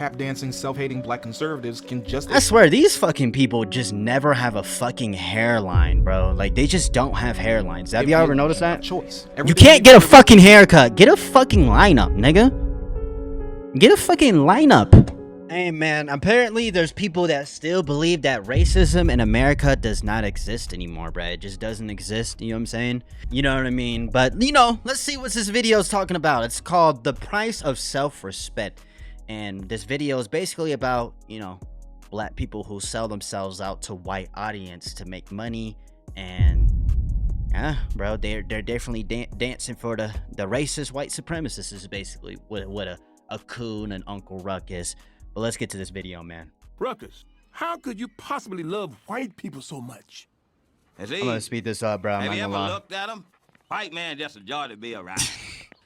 tap dancing, self-hating black conservatives can just I swear, these fucking people just never have a fucking hairline, bro. Like, they just don't have hairlines. Have y'all ever noticed that? choice. You can't get a fucking haircut. Get a fucking lineup, nigga. Get a fucking lineup. Hey, man, apparently there's people that still believe that racism in America does not exist anymore, bro. It just doesn't exist, you know what I'm saying? You know what I mean? But, you know, let's see what this video is talking about. It's called The Price of Self-Respect. And this video is basically about, you know, black people who sell themselves out to white audience to make money. And yeah, bro, they're definitely dancing for the racist white supremacists is basically what a coon and Uncle Ruck is. But let's get to this video, man. Ruckus, how could you possibly love white people so much? I'm gonna speed this up, bro. Have you ever looked at them? White man just a joy to be around.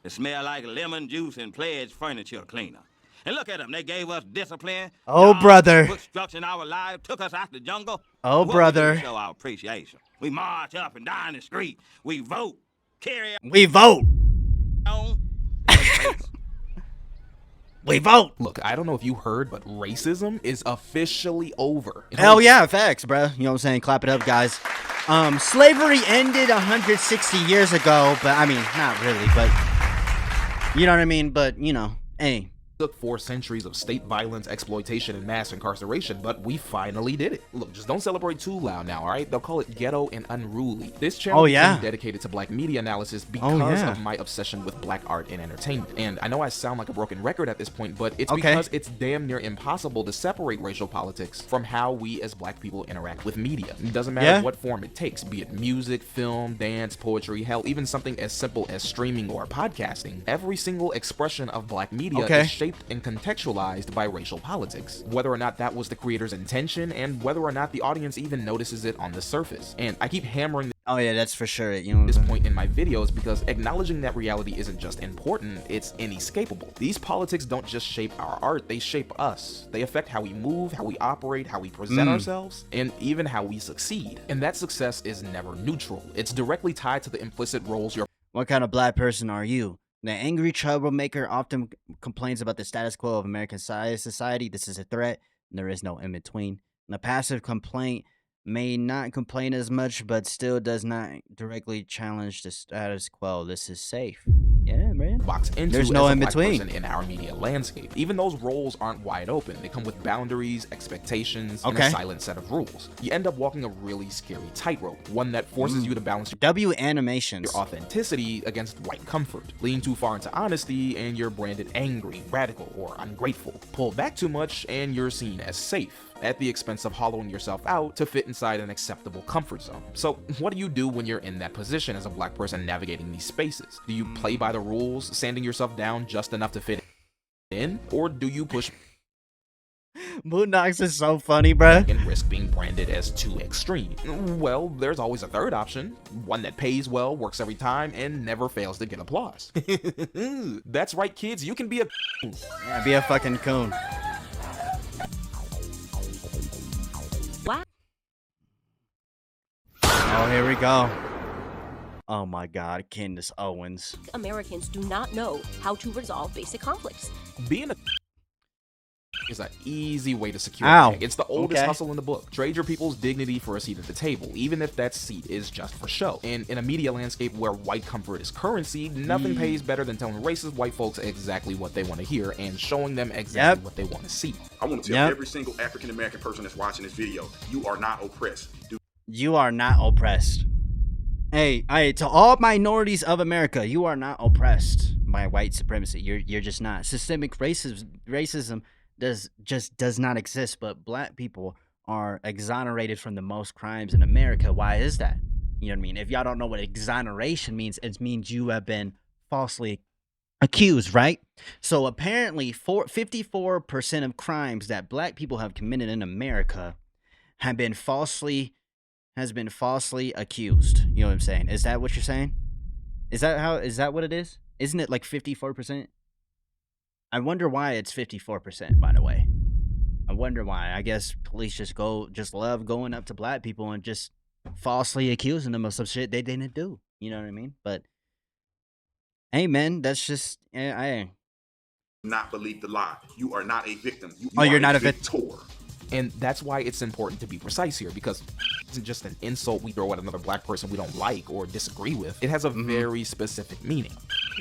They smell like lemon juice and pledge furniture cleaner. And look at them. They gave us discipline. Oh, brother. Put structure in our lives, took us out the jungle. Oh, brother. We show our appreciation. We march up and down the street. We vote. We vote. On. We vote. Look, I don't know if you heard, but racism is officially over. Hell yeah, facts, bro. You know what I'm saying? Clap it up, guys. Slavery ended 160 years ago, but I mean, not really, but you know what I mean? But, you know, hey. Took 4 centuries of state violence, exploitation, and mass incarceration, but we finally did it. Look, just don't celebrate too loud now, alright? They'll call it ghetto and unruly. This channel is dedicated to black media analysis because of my obsession with black art and entertainment. And I know I sound like a broken record at this point, but it's because it's damn near impossible to separate racial politics from how we as black people interact with media. It doesn't matter what form it takes, be it music, film, dance, poetry, hell, even something as simple as streaming or podcasting. Every single expression of black media is shaped and contextualized by racial politics, whether or not that was the creator's intention and whether or not the audience even notices it on the surface. And I keep hammering that's for sure. You know, this point in my videos because acknowledging that reality isn't just important, it's inescapable. These politics don't just shape our art, they shape us. They affect how we move, how we operate, how we present ourselves, and even how we succeed. And that success is never neutral. It's directly tied to the implicit roles you're. What kind of black person are you? The angry troublemaker often complains about the status quo of American society. This is a threat. There is no in between. The passive complaint may not complain as much, but still does not directly challenge the status quo. This is safe. Yeah, man. Box into There's no in between in our media landscape. Even those roles aren't wide open. They come with boundaries, expectations, and a silent set of rules. You end up walking a really scary tightrope, one that forces you to balance your animations, your authenticity against white comfort. Lean too far into honesty, and you're branded angry, radical, or ungrateful. Pull back too much, and you're seen as safe, at the expense of hollowing yourself out to fit inside an acceptable comfort zone. So what do you do when you're in that position as a black person navigating these spaces? Do you play by the rules, sanding yourself down just enough to fit in? Or do you push Boondocks is so funny, bruh. and risk being branded as too extreme? Well, there's always a third option, one that pays well, works every time, and never fails to get applause. That's right, kids, you can be a be a fucking coon. Oh, here we go. Oh my God, Candace Owens. Americans do not know how to resolve basic conflicts. being a is an easy way to secure a peg. It's the oldest hustle in the book. Trade your people's dignity for a seat at the table, even if that seat is just for show. And in a media landscape where white comfort is currency, nothing pays better than telling racist white folks exactly what they want to hear and showing them exactly what they want to see. I want to tell every single African American person that's watching this video, you are not oppressed. You are not oppressed. Hey, to all minorities of America, you are not oppressed by white supremacy. You're just not. Systemic racism does not exist, but black people are exonerated from the most crimes in America. Why is that? You know what I mean? If y'all don't know what exoneration means, it means you have been falsely accused, right? So apparently 54% of crimes that black people have committed in America have been falsely accused. You know what I'm saying? Is that what you're saying? Is that what it is? Isn't it like 54%? I wonder why it's 54%, by the way. I wonder why. I guess police just love going up to black people and just falsely accusing them of some shit they didn't do. You know what I mean? But hey, man, that's just not believe the lie. You are not a victim. You you're are not a victor. And that's why it's important to be precise here, because it isn't just an insult we throw at another black person we don't like or disagree with. It has a very specific meaning.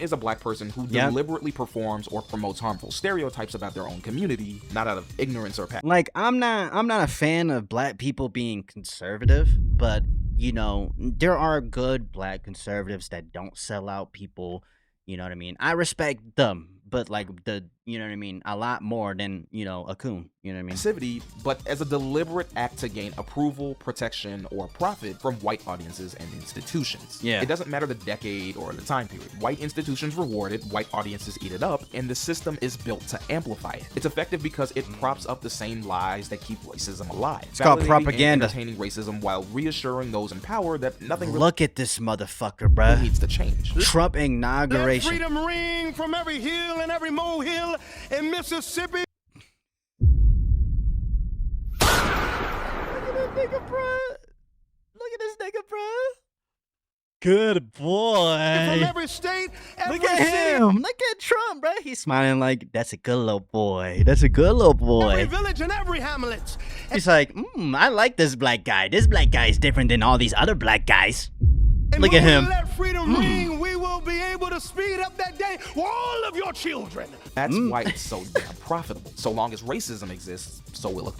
Is a black person who deliberately performs or promotes harmful stereotypes about their own community, not out of ignorance or passion. Like, I'm not a fan of black people being conservative, but you know, there are good black conservatives that don't sell out people. You know what I mean? I respect them, but like you know what I mean, a lot more than, you know, a coon. You know what I mean? Passivity, but as a deliberate act to gain approval, protection, or profit from white audiences and institutions. Yeah. It doesn't matter the decade or the time period. White institutions reward it, white audiences eat it up, and the system is built to amplify it. It's effective because it props up the same lies that keep racism alive. It's called Validating propaganda. and entertaining racism while reassuring those in power that nothing really Look at this motherfucker, bruh. needs to change. Trump Let inauguration. freedom ring from every hill and every molehill in Mississippi. Look at this nigga, bruh. Good boy. From every state, every Look at city, him. Look at Trump, bruh. He's smiling like, that's a good little boy. That's a good little every boy. village, and every hamlet. He's like, I like this black guy. This black guy is different than all these other black guys. And Look when at him. we let freedom ring, we will be able to speed up that day for all of your children. That's why it's so damn profitable. So long as racism exists, so will it.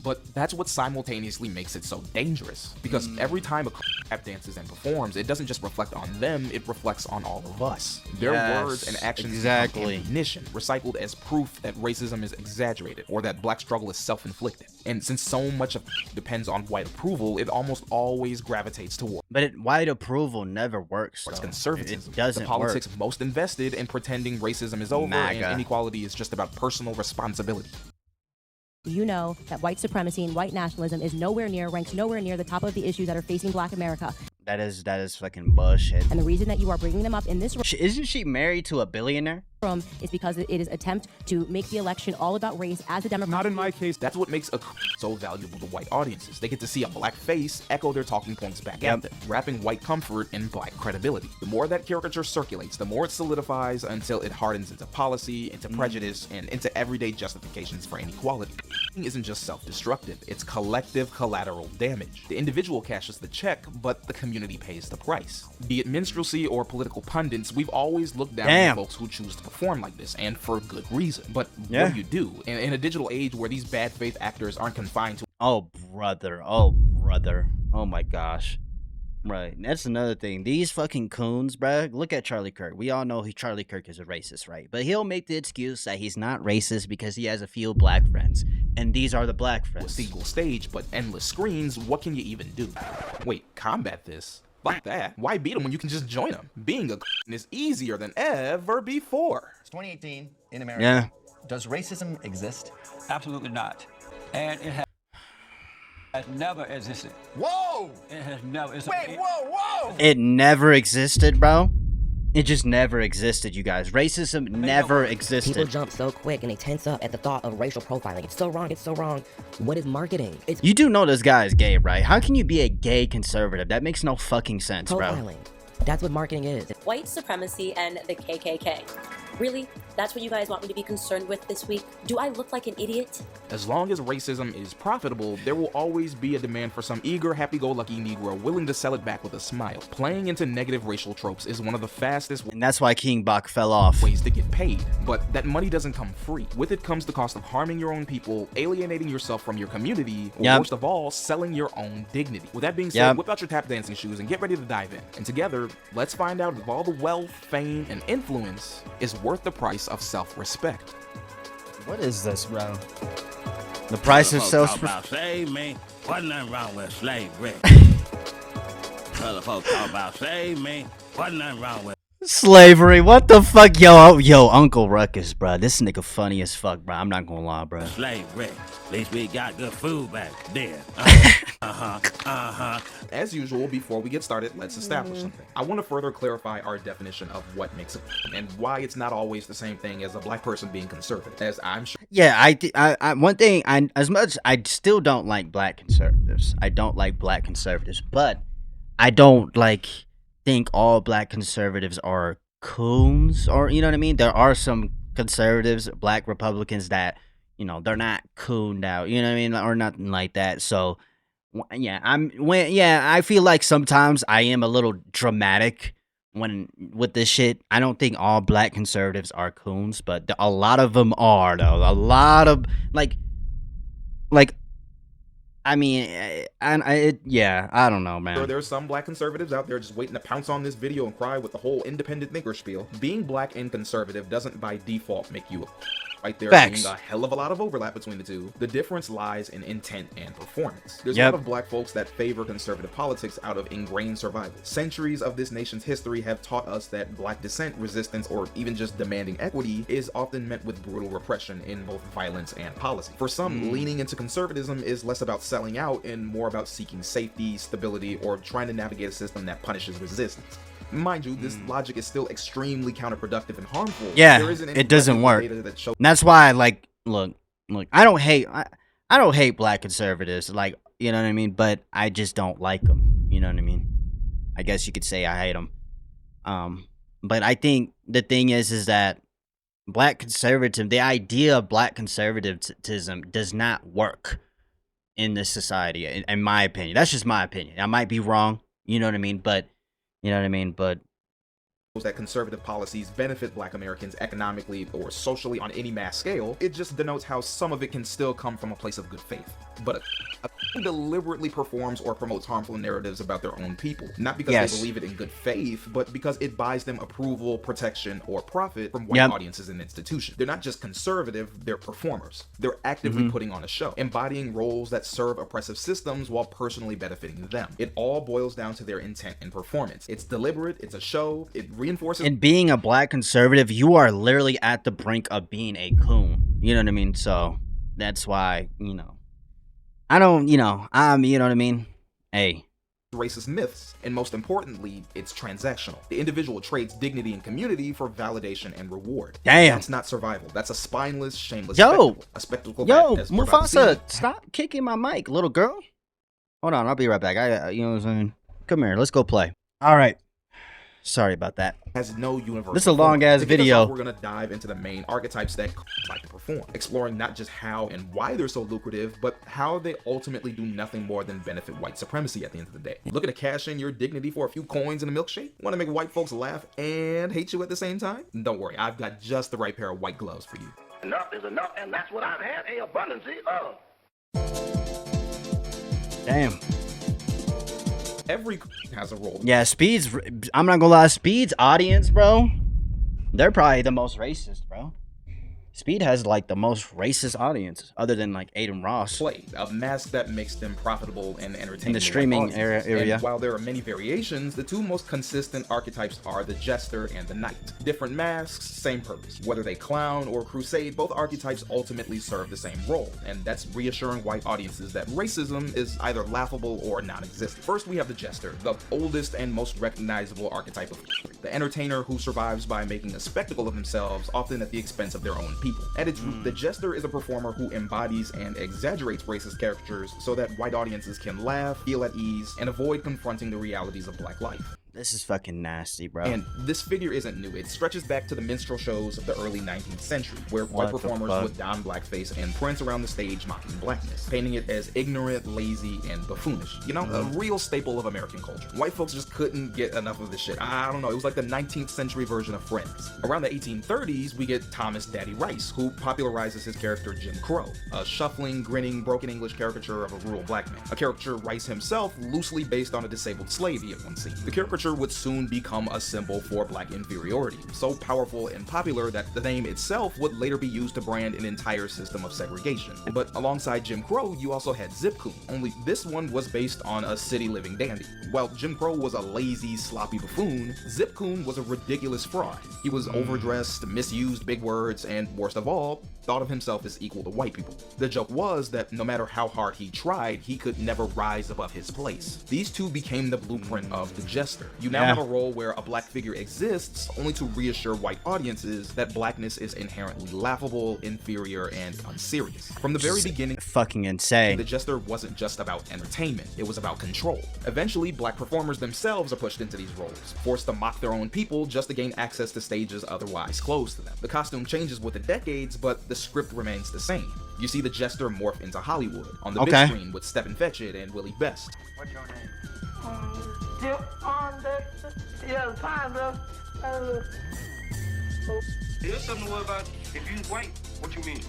But that's what simultaneously makes it so dangerous. Because every time a tap dances and performs, it doesn't just reflect on them, it reflects on all of us. Their Yes, words and actions exactly. become ammunition, recycled as proof that racism is exaggerated or that black struggle is self-inflicted. And since so much of depends on white approval, it almost always gravitates toward But white approval never works. towards though. conservatism. It doesn't the politics work. most invested in pretending racism is over MAGA. and inequality is just about personal responsibility. You know that white supremacy and white nationalism ranks nowhere near the top of the issues that are facing Black America. That is fucking bullshit. And the reason that you are bringing them up in this Isn't she married to a billionaire? room is because it is attempt to make the election all about race as a Democrat. Not in my case. That's what makes a so valuable to white audiences. They get to see a black face echo their talking points back at them, wrapping white comfort in black credibility. The more that caricature circulates, the more it solidifies until it hardens into policy, into prejudice, and into everyday justifications for inequality. It isn't just self-destructive, it's collective collateral damage. The individual cashes the check, but the community pays the price. Be it minstrelsy or political pundits, we've always looked down on folks who choose to perform like this, and for good reason. But what do you do? In a digital age where these bad faith actors aren't confined to Oh brother. Oh my gosh. Right. That's another thing. These fucking coons, bruh. Look at Charlie Kirk. We all know Charlie Kirk is a racist, right? But he'll make the excuse that he's not racist because he has a few black friends. And these are the black a friends. single stage, but endless screens, what can you even do? Wait, combat this? Fuck that. Why beat them when you can just join them? Being a is easier than ever before. It's 2018 in America. Yeah. Does racism exist? Absolutely not. And it has never existed. Whoa! It has never. Whoa! It never existed, bro. It just never existed, you guys. Racism never existed. People jump so quick and they tense up at the thought of racial profiling. It's so wrong. It's so wrong. What is marketing? It's You do know this guy is gay, right? How can you be a gay conservative? That makes no fucking sense, bro. profiling. That's what marketing is. White supremacy and the KKK. Really? That's what you guys want me to be concerned with this week? Do I look like an idiot? As long as racism is profitable, there will always be a demand for some eager, happy-go-lucky Negro willing to sell it back with a smile. Playing into negative racial tropes is one of the fastest And that's why King Bach fell off. ways to get paid. But that money doesn't come free. With it comes the cost of harming your own people, alienating yourself from your community, or worst of all, selling your own dignity. With that being said, whip out your tap dancing shoes and get ready to dive in. And together, let's find out if all the wealth, fame, and influence is worth the price of self-respect. What is this, bro? The price of self. About slave me. Wasn't nothing wrong with slavery. Other folks talk about slave me. Wasn't nothing wrong with Slavery, what the fuck? Yo, Uncle Ruckus, bro. This nigga funny as fuck, bro. I'm not gonna lie, bro. slavery. At least we got good food back then. As usual, before we get started, let's establish something. I want to further clarify our definition of what makes a and why it's not always the same thing as a black person being conservative. As I'm sure Yeah, I one thing, as much I still don't like black conservatives. I don't like black conservatives, but I don't think all black conservatives are coons, or you know what I mean. There are some conservatives, black Republicans that, you know, they're not cooned out, you know what I mean, or nothing like that. So yeah, I feel like sometimes I am a little dramatic when with this shit. I don't think all black conservatives are coons, but a lot of them are, though. A lot of like I mean, I don't know, man. There's some black conservatives out there just waiting to pounce on this video and cry with the whole independent thinker spiel. Being black and conservative doesn't by default make you a right there being a hell of a lot of overlap between the two. The difference lies in intent and performance. There's a lot of black folks that favor conservative politics out of ingrained survival. Centuries of this nation's history have taught us that black dissent, resistance, or even just demanding equity is often met with brutal repression in both violence and policy. For some, leaning into conservatism is less about selling out and more about seeking safety, stability, or trying to navigate a system that punishes resistance. Mind you, this logic is still extremely counterproductive and harmful. Yeah, it doesn't work. And that's why, like, look, I don't hate black conservatives, like, you know what I mean? But I just don't like them, you know what I mean? I guess you could say I hate them. But I think the thing is that black conservatism, the idea of black conservatism does not work in this society, in my opinion. That's just my opinion. I might be wrong, you know what I mean? But that conservative policies benefit black Americans economically or socially on any mass scale. It just denotes how some of it can still come from a place of good faith. But a deliberately performs or promotes harmful narratives about their own people, not because they believe it in good faith, but because it buys them approval, protection, or profit from white audiences and institutions. They're not just conservative, they're performers. They're actively putting on a show, embodying roles that serve oppressive systems while personally benefiting them. It all boils down to their intent and performance. It's deliberate, it's a show, it reinforces. And being a black conservative, you are literally at the brink of being a coon. You know what I mean? So that's why, you know, I don't, you know what I mean? Hey. Racist myths, and most importantly, it's transactional. The individual trades dignity and community for validation and reward. Damn. That's not survival. That's a spineless, shameless spectacle. A spectacle that, as Mufasa, stop kicking my mic, little girl. Hold on, I'll be right back. You know what I'm saying? Come here, let's go play. All right. Sorry about that. Has no universal. This is a long ass video. We're gonna dive into the main archetypes that like to perform, exploring not just how and why they're so lucrative, but how they ultimately do nothing more than benefit white supremacy at the end of the day. Looking to cash in your dignity for a few coins and a milkshake? Want to make white folks laugh and hate you at the same time? Don't worry, I've got just the right pair of white gloves for you. Enough is enough, and that's what I've had a abundance of. Damn. Every has a role. Yeah, Speed's, I'm not gonna lie, Speed's audience, bro, they're probably the most racist, bro. Speed has like the most racist audience, other than like Aiden Ross. Play a mask that makes them profitable and entertaining in the streaming area. And while there are many variations, the two most consistent archetypes are the jester and the knight. Different masks, same purpose. Whether they clown or crusade, both archetypes ultimately serve the same role, and that's reassuring white audiences that racism is either laughable or non-existent. First, we have the jester, the oldest and most recognizable archetype of history. The entertainer who survives by making a spectacle of themselves, often at the expense of their own people. At its root, the jester is a performer who embodies and exaggerates racist caricatures so that white audiences can laugh, feel at ease, and avoid confronting the realities of black life. This is fucking nasty, bro. And this figure isn't new. It stretches back to the minstrel shows of the early 19th century, where white performers would don blackface and prance around the stage mocking blackness, painting it as ignorant, lazy, and buffoonish. You know, a real staple of American culture. White folks just couldn't get enough of this shit. I don't know, it was like the 19th century version of Friends. Around the 1830s, we get Thomas Daddy Rice, who popularizes his character Jim Crow, a shuffling, grinning, broken English caricature of a rural black man. A caricature Rice himself loosely based on a disabled slave he had once seen. The caricature would soon become a symbol for black inferiority, so powerful and popular that the name itself would later be used to brand an entire system of segregation. But alongside Jim Crow, you also had Zip Coon, only this one was based on a city living dandy. While Jim Crow was a lazy, sloppy buffoon, Zip Coon was a ridiculous fraud. He was overdressed, misused big words, and worst of all, thought of himself as equal to white people. The joke was that no matter how hard he tried, he could never rise above his place. These two became the blueprint of the jester. You now have a role where a black figure exists only to reassure white audiences that blackness is inherently laughable, inferior, and unserious. From the very beginning, fucking insane. The jester wasn't just about entertainment, it was about control. Eventually, black performers themselves are pushed into these roles, forced to mock their own people just to gain access to stages otherwise closed to them. The costume changes with the decades, but the script remains the same. You see the jester morph into Hollywood on the big screen with Stephen Fetchit and Willie Best. What's your name? There's something to worry about if you white. What you mean?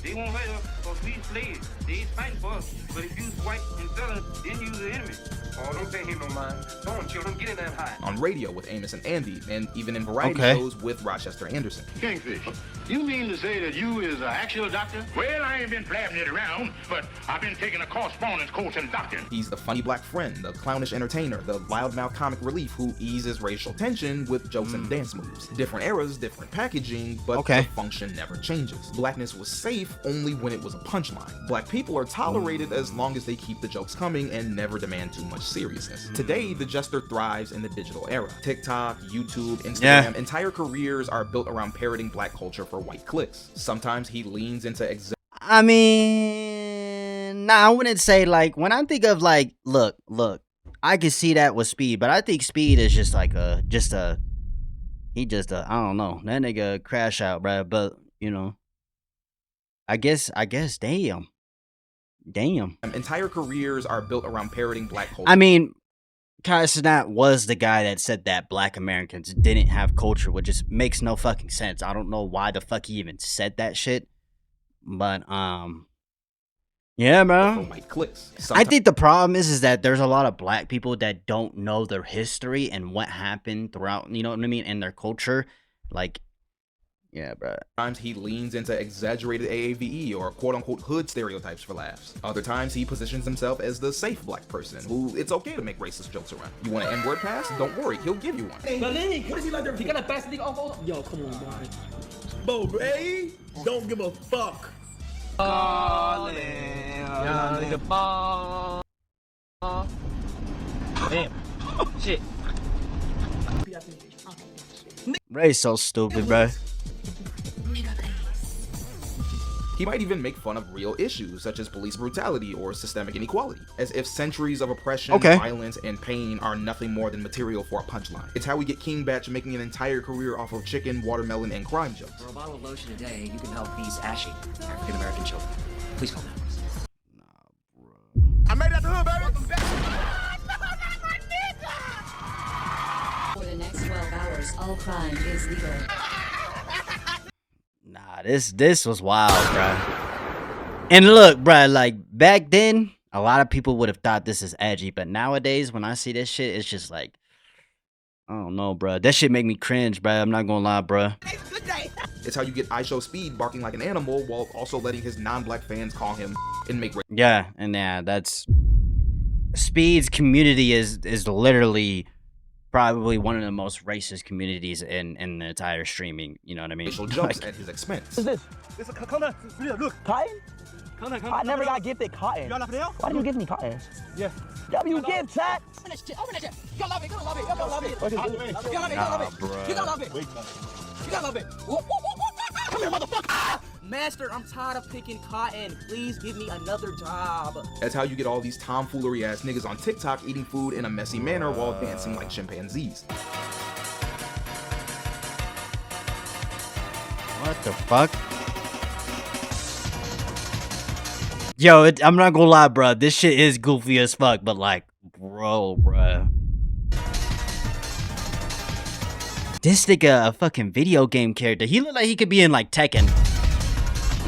They won't hurt us because we slaves. They is fighting for us. But if you white and southern, then you the enemy. Oh, don't pay him no mind. Don't children get in that high. On radio with Amos and Andy, and even in variety shows with Rochester Anderson. Kingfish, you mean to say that you is an actual doctor? Well, I ain't been blabbing it around, but I've been taking a correspondence course in doctoring. He's the funny black friend, the clownish entertainer, the loudmouth comic relief who eases racial tension with jokes and dance moves. Different eras, different packaging, but the function never changes. Blackness was safe only when it was a punchline. Black people are tolerated as long as they keep the jokes coming and never demand too much seriousness. Today, the jester thrives in the digital era. TikTok, YouTube, Instagram, entire careers are built around parroting black culture for white clicks. Sometimes he leans into I mean, nah, I wouldn't say, like, when I think of, like, look, I can see that with Speed, but I think Speed is just like I don't know, that nigga crash out, bro. But, you know, I guess, damn. Entire careers are built around parroting black culture. I mean, Kai Cenat was the guy that said that black Americans didn't have culture, which just makes no fucking sense. I don't know why the fuck he even said that shit. But, yeah, bro. White clicks. I think the problem is that there's a lot of black people that don't know their history and what happened throughout, you know what I mean, in their culture. Like, yeah, bro. Sometimes he leans into exaggerated AAVE or quote-unquote hood stereotypes for laughs. Other times he positions himself as the safe black person who it's okay to make racist jokes around. You want an N-word pass? Don't worry, he'll give you one. But Lenny, what is he like there? He got a best nigga on. Yo, come on, bro. Bro, hey, don't give a fuck. Damn. Shit. Ray's so stupid, bro. He might even make fun of real issues such as police brutality or systemic inequality, as if centuries of oppression, violence, and pain are nothing more than material for a punchline. It's how we get King Batch making an entire career off of chicken, watermelon, and crime jokes. For a bottle of lotion a day, you can help these ashy African-American children. Please call them. I made that to her, baby. For the next 12 hours, all crime is legal. Nah, this was wild, bro. And look, bro, like back then, a lot of people would have thought this is edgy, but nowadays, when I see this shit, it's just like, I don't know, bro. That shit make me cringe, bro. I'm not gonna lie, bro. It's how you get iShow Speed barking like an animal while also letting his non-black fans call him and make. Yeah, and yeah, that's Speed's community is literally probably one of the most racist communities in the entire streaming. You know what I mean? Racial jokes at his expense. What's this? This is cotton. Look, cotton. I never got gifted cotton. Why do you give me cotton? Yeah. W give chat. Open that shit. You gotta love it. You gotta love it. You gotta love it. You gotta love it. You gotta love it. You gotta love it. Come here, motherfucker. Master, I'm tired of picking cotton. Please give me another job. That's how you get all these tomfoolery ass niggas on TikTok eating food in a messy manner while dancing like chimpanzees. What the fuck? Yo, I'm not gonna lie, bro. This shit is goofy as fuck, but like, bro. This nigga a fucking video game character. He look like he could be in like Tekken.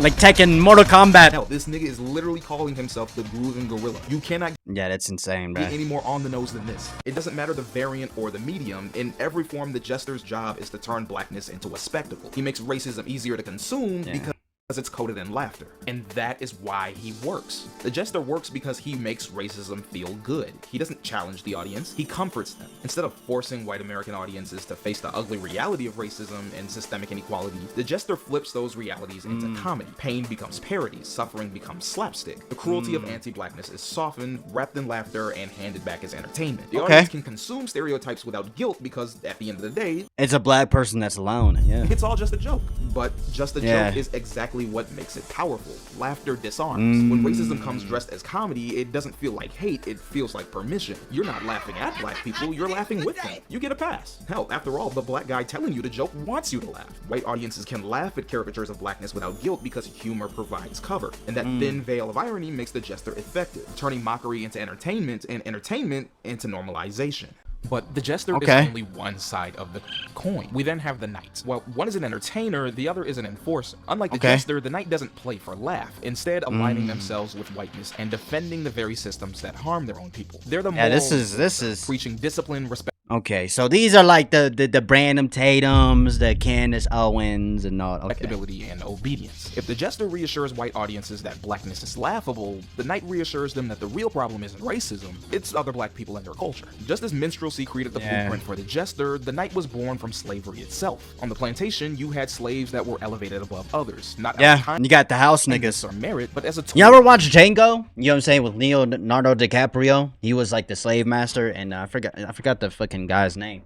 Like Tekken, Mortal Kombat. Hell, this nigga is literally calling himself the Groovin' Gorilla. You cannot yeah, that's insane, bro. Get any more on the nose than this. It doesn't matter the variant or the medium. In every form, the jester's job is to turn blackness into a spectacle. He makes racism easier to consume because it's coded in laughter. And that is why he works. The jester works because he makes racism feel good. He doesn't challenge the audience, he comforts them. Instead of forcing white American audiences to face the ugly reality of racism and systemic inequality, the jester flips those realities into comedy. Pain becomes parody, suffering becomes slapstick. The cruelty of anti-blackness is softened, wrapped in laughter, and handed back as entertainment. The audience can consume stereotypes without guilt because, at the end of the day, it's a black person that's alone. Yeah, it's all just a joke. But just a joke is exactly what makes it powerful. Laughter disarms. When racism comes dressed as comedy, it doesn't feel like hate, it feels like permission. You're not laughing at black people, you're laughing with them. You get a pass. Hell, after all, the black guy telling you the joke wants you to laugh. White audiences can laugh at caricatures of blackness without guilt because humor provides cover. And that thin veil of irony makes the jester effective, turning mockery into entertainment and entertainment into normalization. But the jester is only one side of the coin. We then have the knight. Well, one is an entertainer, the other is an enforcer. Unlike the jester, the knight doesn't play for laugh, instead aligning themselves with whiteness and defending the very systems that harm their own people. They're the moral this is preaching discipline, respect. Okay, so these are like the Brandon Tatums, the Candace Owens, and all. Respectability and obedience. If the jester reassures white audiences that blackness is laughable, the knight reassures them that the real problem isn't racism, it's other black people and their culture. Just as minstrelsy created the blueprint for the jester, the knight was born from slavery itself. On the plantation, you had slaves that were elevated above others, not out of time, you got the house niggas or merit, but as a tool. You ever watch Django? You know what I'm saying, with Leonardo DiCaprio? He was like the slave master, and I forgot the fucking guy's name.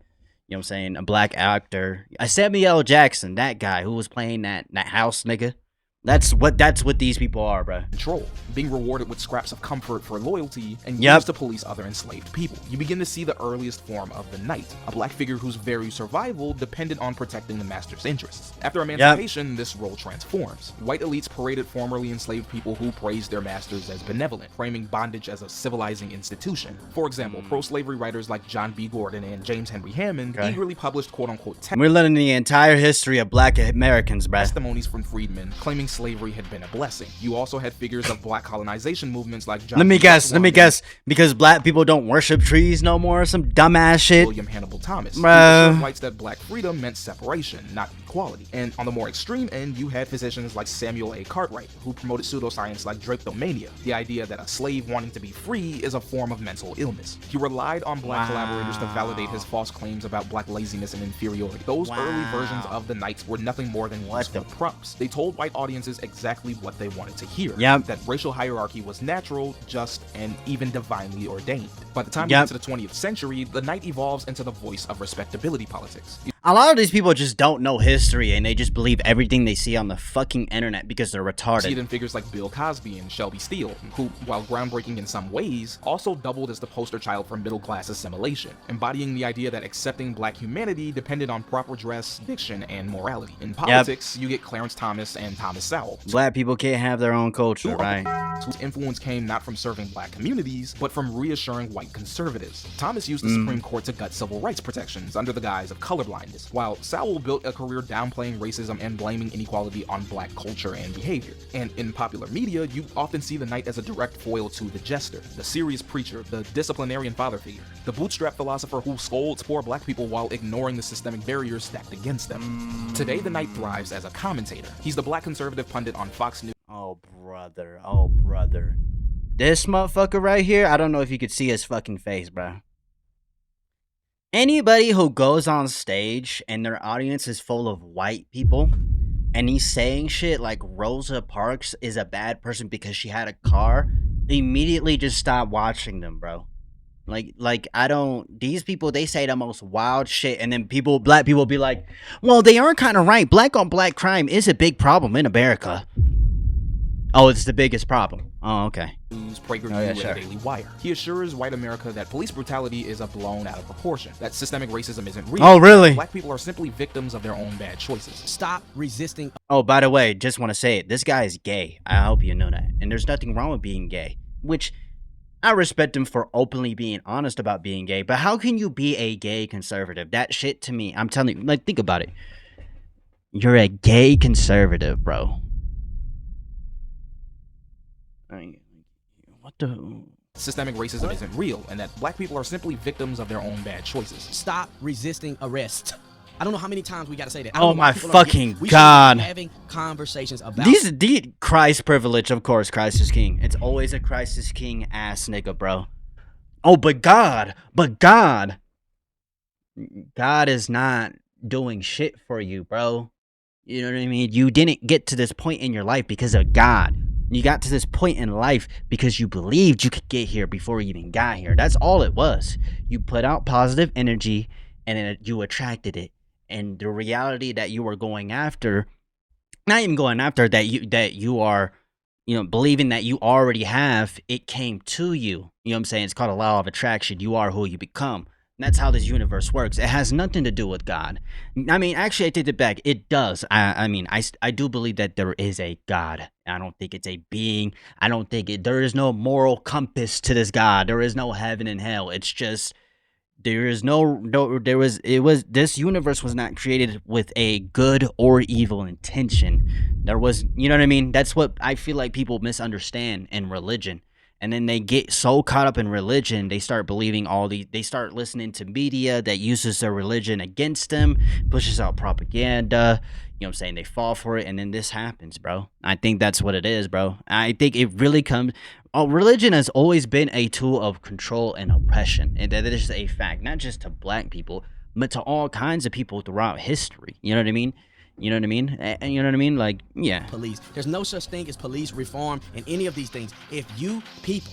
You know what I'm saying? A black actor. Samuel L. Jackson, that guy who was playing that house nigga. That's what these people are, bro. Control, being rewarded with scraps of comfort for loyalty and used to police other enslaved people. You begin to see the earliest form of the knight, a black figure whose very survival depended on protecting the master's interests. After emancipation, this role transforms. White elites paraded formerly enslaved people who praised their masters as benevolent, framing bondage as a civilizing institution. For example, pro-slavery writers like John B. Gordon and James Henry Hammond eagerly published quote-unquote we're learning the entire history of black Americans, bro. Testimonies from freedmen claiming slavery had been a blessing. You also had figures of black colonization movements like John Let me guess, because black people don't worship trees no more, some dumbass shit. William Hannibal Thomas, who assured whites that black freedom meant separation, not equality. And on the more extreme end, you had physicians like Samuel A. Cartwright, who promoted pseudoscience like drapetomania, the idea that a slave wanting to be free is a form of mental illness. He relied on black collaborators to validate his false claims about black laziness and inferiority. Those early versions of the knights were nothing more than useful props. They told white audiences exactly what they wanted to hear. That racial hierarchy was natural, just, and even divinely ordained. By the time we get to the 20th century, the knight evolves into the voice of respectability politics. A lot of these people just don't know history, and they just believe everything they see on the fucking internet because they're retarded. See it in figures like Bill Cosby and Shelby Steele, who, while groundbreaking in some ways, also doubled as the poster child for middle-class assimilation, embodying the idea that accepting black humanity depended on proper dress, diction, and morality. In politics, you get Clarence Thomas and Thomas Sowell. Black people can't have their own culture, right? Whose influence came not from serving black communities, but from reassuring white conservatives. Thomas used the Supreme Court to gut civil rights protections under the guise of colorblindness, while Sowell built a career downplaying racism and blaming inequality on black culture and behavior. And in popular media, you often see the knight as a direct foil to the jester, the serious preacher, the disciplinarian father figure, the bootstrap philosopher who scolds poor black people while ignoring the systemic barriers stacked against them. Today, the knight thrives as a commentator. He's the black conservative pundit on Fox News. Oh, brother. This motherfucker right here, I don't know if you could see his fucking face, bro. Anybody who goes on stage and their audience is full of white people and he's saying shit like Rosa Parks is a bad person because she had a car, immediately just stop watching them, bro. Like I don't, these people, they say the most wild shit, and then black people be like, well, they are kind of right. Black on black crime is a big problem in America. Oh, it's the biggest problem. Oh, okay. PragerU and Daily Wire. He assures white America that police brutality is blown out of proportion, that systemic racism isn't real. Oh, really? Black people are simply victims of their own bad choices. Stop resisting. Oh, by the way, just want to say it. This guy is gay. I hope you know that. And there's nothing wrong with being gay, which I respect him for openly being honest about being gay. But how can you be a gay conservative? That shit to me, I'm telling you, like, think about it. You're a gay conservative, bro. What the? Systemic racism isn't real, and that black people are simply victims of their own bad choices. Stop resisting arrest. I don't know how many times we got to say that. Oh my fucking God. Having conversations about these Christ privilege, of course. Christ is king. It's always a Christ is king ass nigga, bro. Oh, but God is not doing shit for you, bro. You know what I mean? You didn't get to this point in your life because of God. You got to this point in life because you believed you could get here before you even got here. That's all it was. You put out positive energy and then you attracted it. And the reality that you were going after, not even going after, that you are, you know, believing that you already have, it came to you. You know what I'm saying? It's called a law of attraction. You are who you become. And that's how this universe works. It has nothing to do with God. I mean, actually, I take it back. It does. I mean, I do believe that there is a God. I don't think it's a being. I don't think there is no moral compass to this God. There is no heaven and hell. It's just, this universe was not created with a good or evil intention. There was, you know what I mean? That's what I feel like people misunderstand in religion. And then they get so caught up in religion, they start believing they start listening to media that uses their religion against them, pushes out propaganda. You know what I'm saying? They fall for it, and then this happens, bro. I think that's what it is, bro. I think it really comes... religion has always been a tool of control and oppression, and that is a fact, not just to black people, but to all kinds of people throughout history. You know what I mean? You know what I mean? And you know what I mean? Like, yeah. Police. There's no such thing as police reform and any of these things. If you people,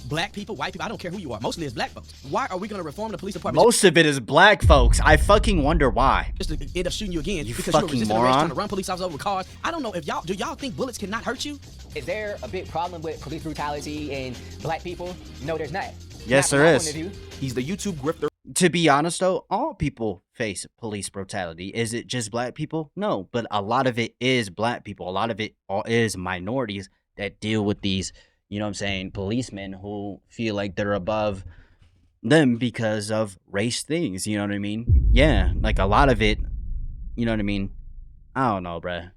black people, white people, I don't care who you are, mostly it's black folks. Why are we going to reform the police department? Most of it is black folks. I fucking wonder why. Just to end up shooting you again You because fucking you're resisting moron. arrest, trying to run police officers over with cars. I don't know if do y'all think bullets cannot hurt you? Is there a big problem with police brutality and black people? No, there's not. Yes, Not there from my is. point of view. He's the YouTube grifter. To be honest, though, all people face police brutality. Is it just black people? No, but a lot of it is black people. A lot of it is minorities that deal with these, you know what I'm saying, policemen who feel like they're above them because of race things. You know what I mean? Yeah, like a lot of it, you know what I mean? I don't know, bruh.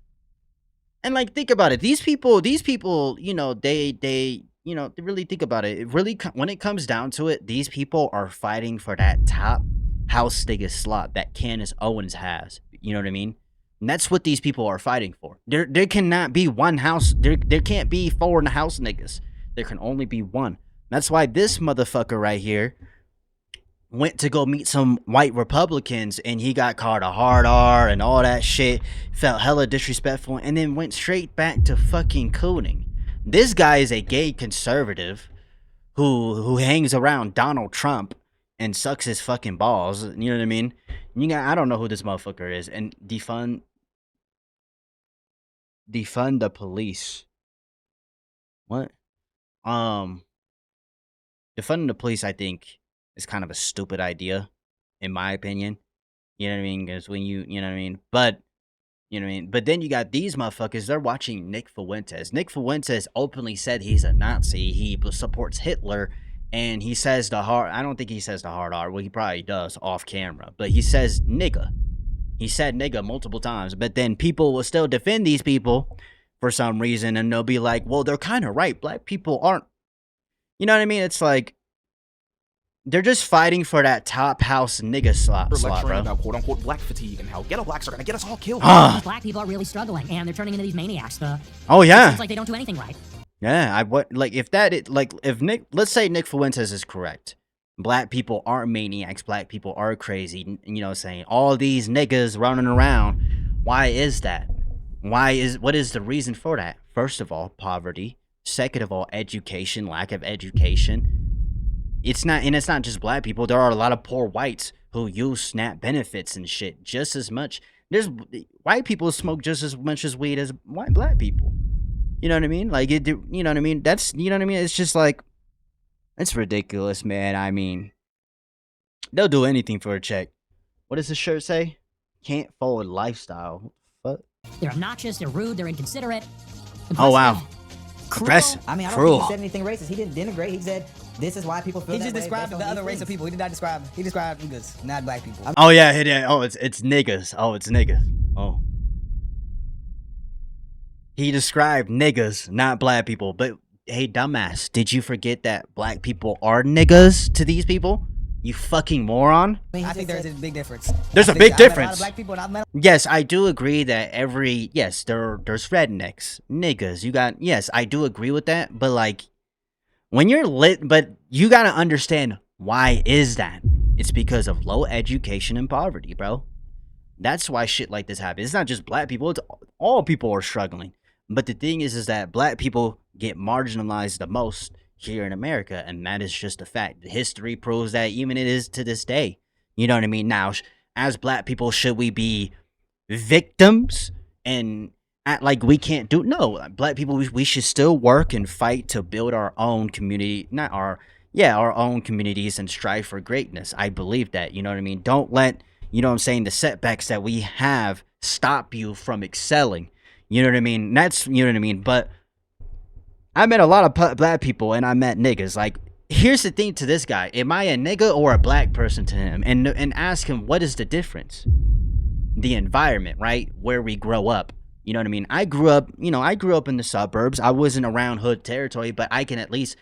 And like, think about it. These people, you know, they you know, really think about it. It really, when it comes down to it, these people are fighting for that top house nigga slot that Candace Owens has. You know what I mean? And that's what these people are fighting for. There cannot be one house. There can't be 4 in the house niggas. There can only be one. That's why this motherfucker right here went to go meet some white Republicans and he got called a hard R and all that shit. Felt hella disrespectful and then went straight back to fucking cooning. This guy is a gay conservative who hangs around Donald Trump and sucks his fucking balls. You know what I mean? I don't know who this motherfucker is. And defund the police. What? Defunding the police, I think, is kind of a stupid idea, in my opinion. You know what I mean? Because when you know what I mean? But you know what I mean? But then you got these motherfuckers, they're watching Nick Fuentes. Nick Fuentes openly said he's a Nazi. He supports Hitler. And he says I don't think he says the hard R. Well, he probably does off camera. But he says nigga. He said nigga multiple times. But then people will still defend these people for some reason. And they'll be like, well, they're kind of right. Black people aren't. You know what I mean? It's like, they're just fighting for that top house nigga slot, bro. About quote unquote black fatigue and how ghetto blacks are gonna get us all killed. These black people are really struggling, and they're turning into these maniacs. Oh yeah. It seems like they don't do anything right. Yeah, if Nick, let's say Nick Fuentes is correct. Black people aren't maniacs. Black people are crazy. You know, saying all these niggas running around. Why is that? What is the reason for that? First of all, poverty. Second of all, education, lack of education. It's not just black people. There are a lot of poor whites who use SNAP benefits and shit just as much. There's white people smoke just as much as weed as black people. You know what I mean? Like you know what I mean? That's, you know what I mean? It's just like, it's ridiculous, man. I mean, they'll do anything for a check. What does this shirt say? Can't forward lifestyle. What? They're obnoxious. They're rude. They're inconsiderate. Oh wow. Aggressive. I mean, I don't cruel. think he said anything racist. He didn't denigrate. He said this is why people feel He that just way described based the on other these race of things. people. He described niggas, not black people. Oh yeah, it's niggas. Oh, it's niggas. Oh. He described niggas, not black people. But hey, dumbass, did you forget that black people are niggas to these people? You fucking moron. I think there's a big difference. There's a I big think I've met a lot difference. of black people, and I've met Yes, I do agree that there's rednecks, niggas. Yes, I do agree with that. But like, when you're lit, but you gotta understand why is that? It's because of low education and poverty, bro. That's why shit like this happens. It's not just black people. It's all people are struggling. But the thing is that black people get marginalized the most here in America, and that is just a fact. History proves that, even it is to this day. You know what I mean? Now, as black people, should we be victims and act like we can't do? No, black people, we should still work and fight to build our own community, our own communities, and strive for greatness. I believe that. You know what I mean? Don't let, you know what I'm saying, the setbacks that we have stop you from excelling. You know what I mean? That's, you know what I mean? But I met a lot of black people, and I met niggas. Like, here's the thing to this guy. Am I a nigga or a black person to him? And ask him, what is the difference? The environment, right? Where we grow up. You know what I mean? I grew up in the suburbs. I wasn't around hood territory, but I can at least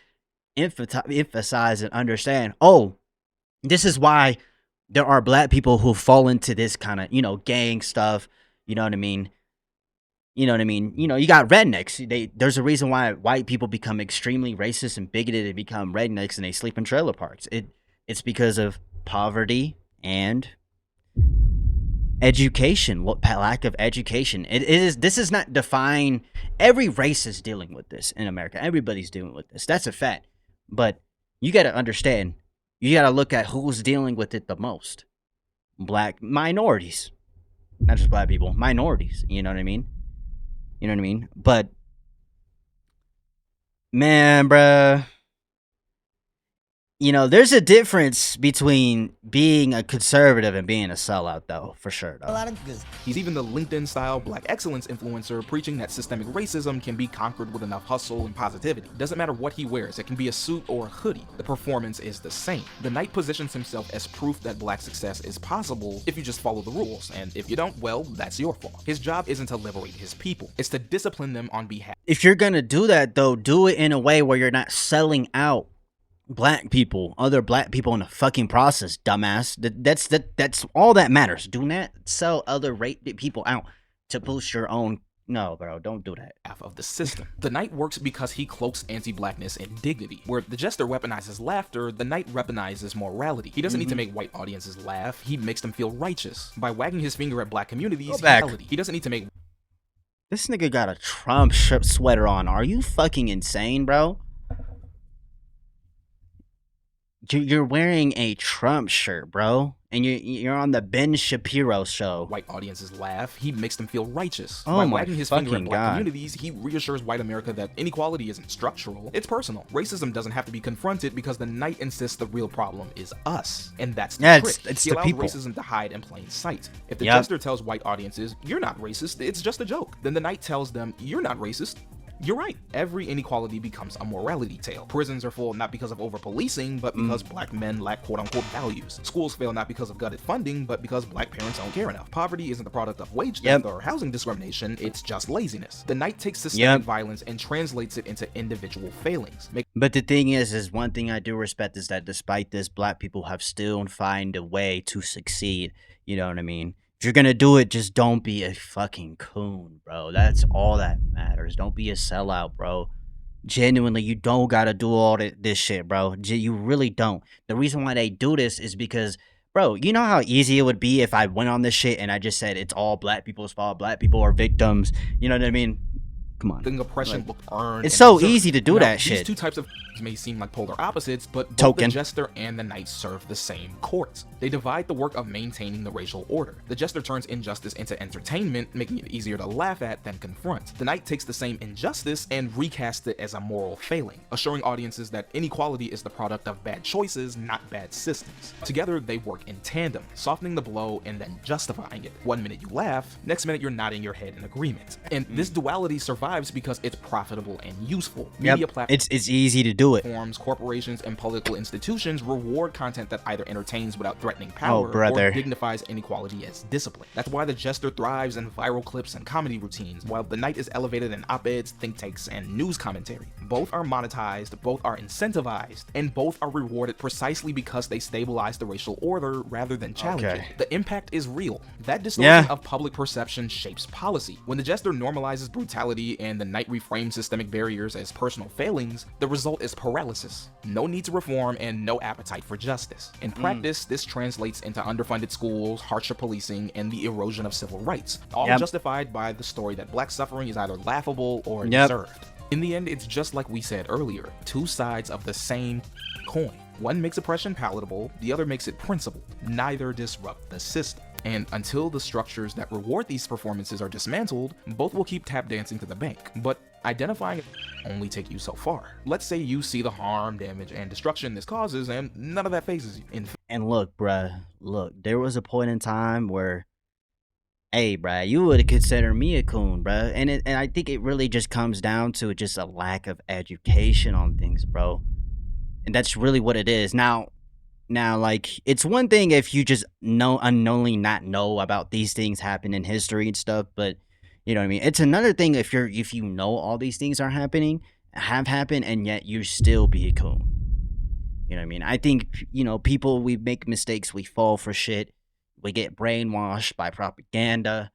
emphasize and understand, oh, this is why there are black people who fall into this kind of, gang stuff. You know what I mean? You know what I mean? You got rednecks. There's a reason why white people become extremely racist and bigoted and become rednecks, and they sleep in trailer parks. It's because of poverty and education, lack of education. This is not defined. Every race is dealing with this in America. Everybody's dealing with this. That's a fact. But you got to understand, you got to look at who's dealing with it the most. Black minorities. Not just black people, minorities. You know what I mean? You know what I mean? But, man, bruh, there's a difference between being a conservative and being a sellout, though, for sure. Though. a lot of niggas. He's even the LinkedIn-style black excellence influencer preaching that systemic racism can be conquered with enough hustle and positivity. Doesn't matter what he wears, it can be a suit or a hoodie. The performance is the same. The Knight positions himself as proof that black success is possible if you just follow the rules, and if you don't, well, that's your fault. His job isn't to liberate his people, it's to discipline them on behalf. If you're gonna do that, though, do it in a way where you're not selling out other black people in the fucking process, dumbass. That's all that matters. Do not sell other people out to boost your own. No, bro, don't do that. Half of the system. The Knight works because he cloaks anti-blackness and dignity. Where the jester weaponizes laughter, the Knight weaponizes morality. He doesn't need to make white audiences laugh, he makes them feel righteous. By wagging his finger at black communities, he doesn't need to make... This nigga got a Trump sweater on. Are you fucking insane, bro? You're wearing a Trump shirt, bro, and you're on the Ben Shapiro show. White audiences laugh, he makes them feel righteous. Oh By my wagging his finger at black God. communities, he reassures white America that inequality isn't structural, it's personal. Racism doesn't have to be confronted because the Knight insists the real problem is us, and that's the trick. It's he the allows people. racism to hide in plain sight. If the jester tells white audiences, you're not racist, it's just a joke, then the Knight tells them, you're not racist, you're right. Every inequality becomes a morality tale. Prisons are full not because of over-policing, but because black men lack quote-unquote values. Schools fail not because of gutted funding, but because black parents don't care enough. Poverty isn't the product of wage theft or housing discrimination, it's just laziness. The Knight takes systemic violence and translates it into individual failings. But the thing is one thing I do respect is that despite this, black people have still found a way to succeed. You know what I mean? If you're gonna do it, just don't be a fucking coon, bro. That's all that matters. Don't be a sellout, bro. Genuinely, you don't gotta do all this shit, bro. You really don't. The reason why they do this is because, bro, you know how easy it would be if I went on this shit and I just said it's all black people's fault, black people are victims. You know what I mean? Come on. The oppression looked earned. It's so easy to do that shit. These two types of may seem like polar opposites, but both the jester and the Knight serve the same courts. They divide the work of maintaining the racial order. The jester turns injustice into entertainment, making it easier to laugh at than confront. The Knight takes the same injustice and recasts it as a moral failing, assuring audiences that inequality is the product of bad choices, not bad systems. Together, they work in tandem, softening the blow and then justifying it. One minute you laugh, next minute you're nodding your head in agreement. And this duality survives because it's profitable and useful. Media platforms. It's easy to do do it. Platforms, corporations, and political institutions reward content that either entertains without threatening power brother. or dignifies inequality as discipline. That's why the Jester thrives in viral clips and comedy routines, while the Knight is elevated in op-eds, think tanks, and news commentary. Both are monetized, both are incentivized, and both are rewarded precisely because they stabilize the racial order rather than challenge it. The impact is real. That distortion of public perception shapes policy. When the Jester normalizes brutality and the Knight reframes systemic barriers as personal failings, the result is paralysis. No need to reform and no appetite for justice. In practice, this translates into underfunded schools, harsher policing, and the erosion of civil rights, all justified by the story that black suffering is either laughable or deserved. In the end, it's just like we said earlier, two sides of the same coin. One makes oppression palatable, the other makes it principled. Neither disrupt the system. And until the structures that reward these performances are dismantled, both will keep tap dancing to the bank. But identifying only take you so far. Let's say you see the harm, damage, and destruction this causes, and none of that phases you. And look, bruh, look, there was a point in time where, hey, bruh, you would consider me a coon, bruh. And I think it really just comes down to just a lack of education on things, bro. And that's really what it is. Now, like, it's one thing if you just unknowingly not know about these things happen in history and stuff, but you know what I mean? It's another thing if you know all these things are happening, have happened, and yet you still be a coon. You know what I mean? I think, you know, people, we make mistakes, we fall for shit, we get brainwashed by propaganda,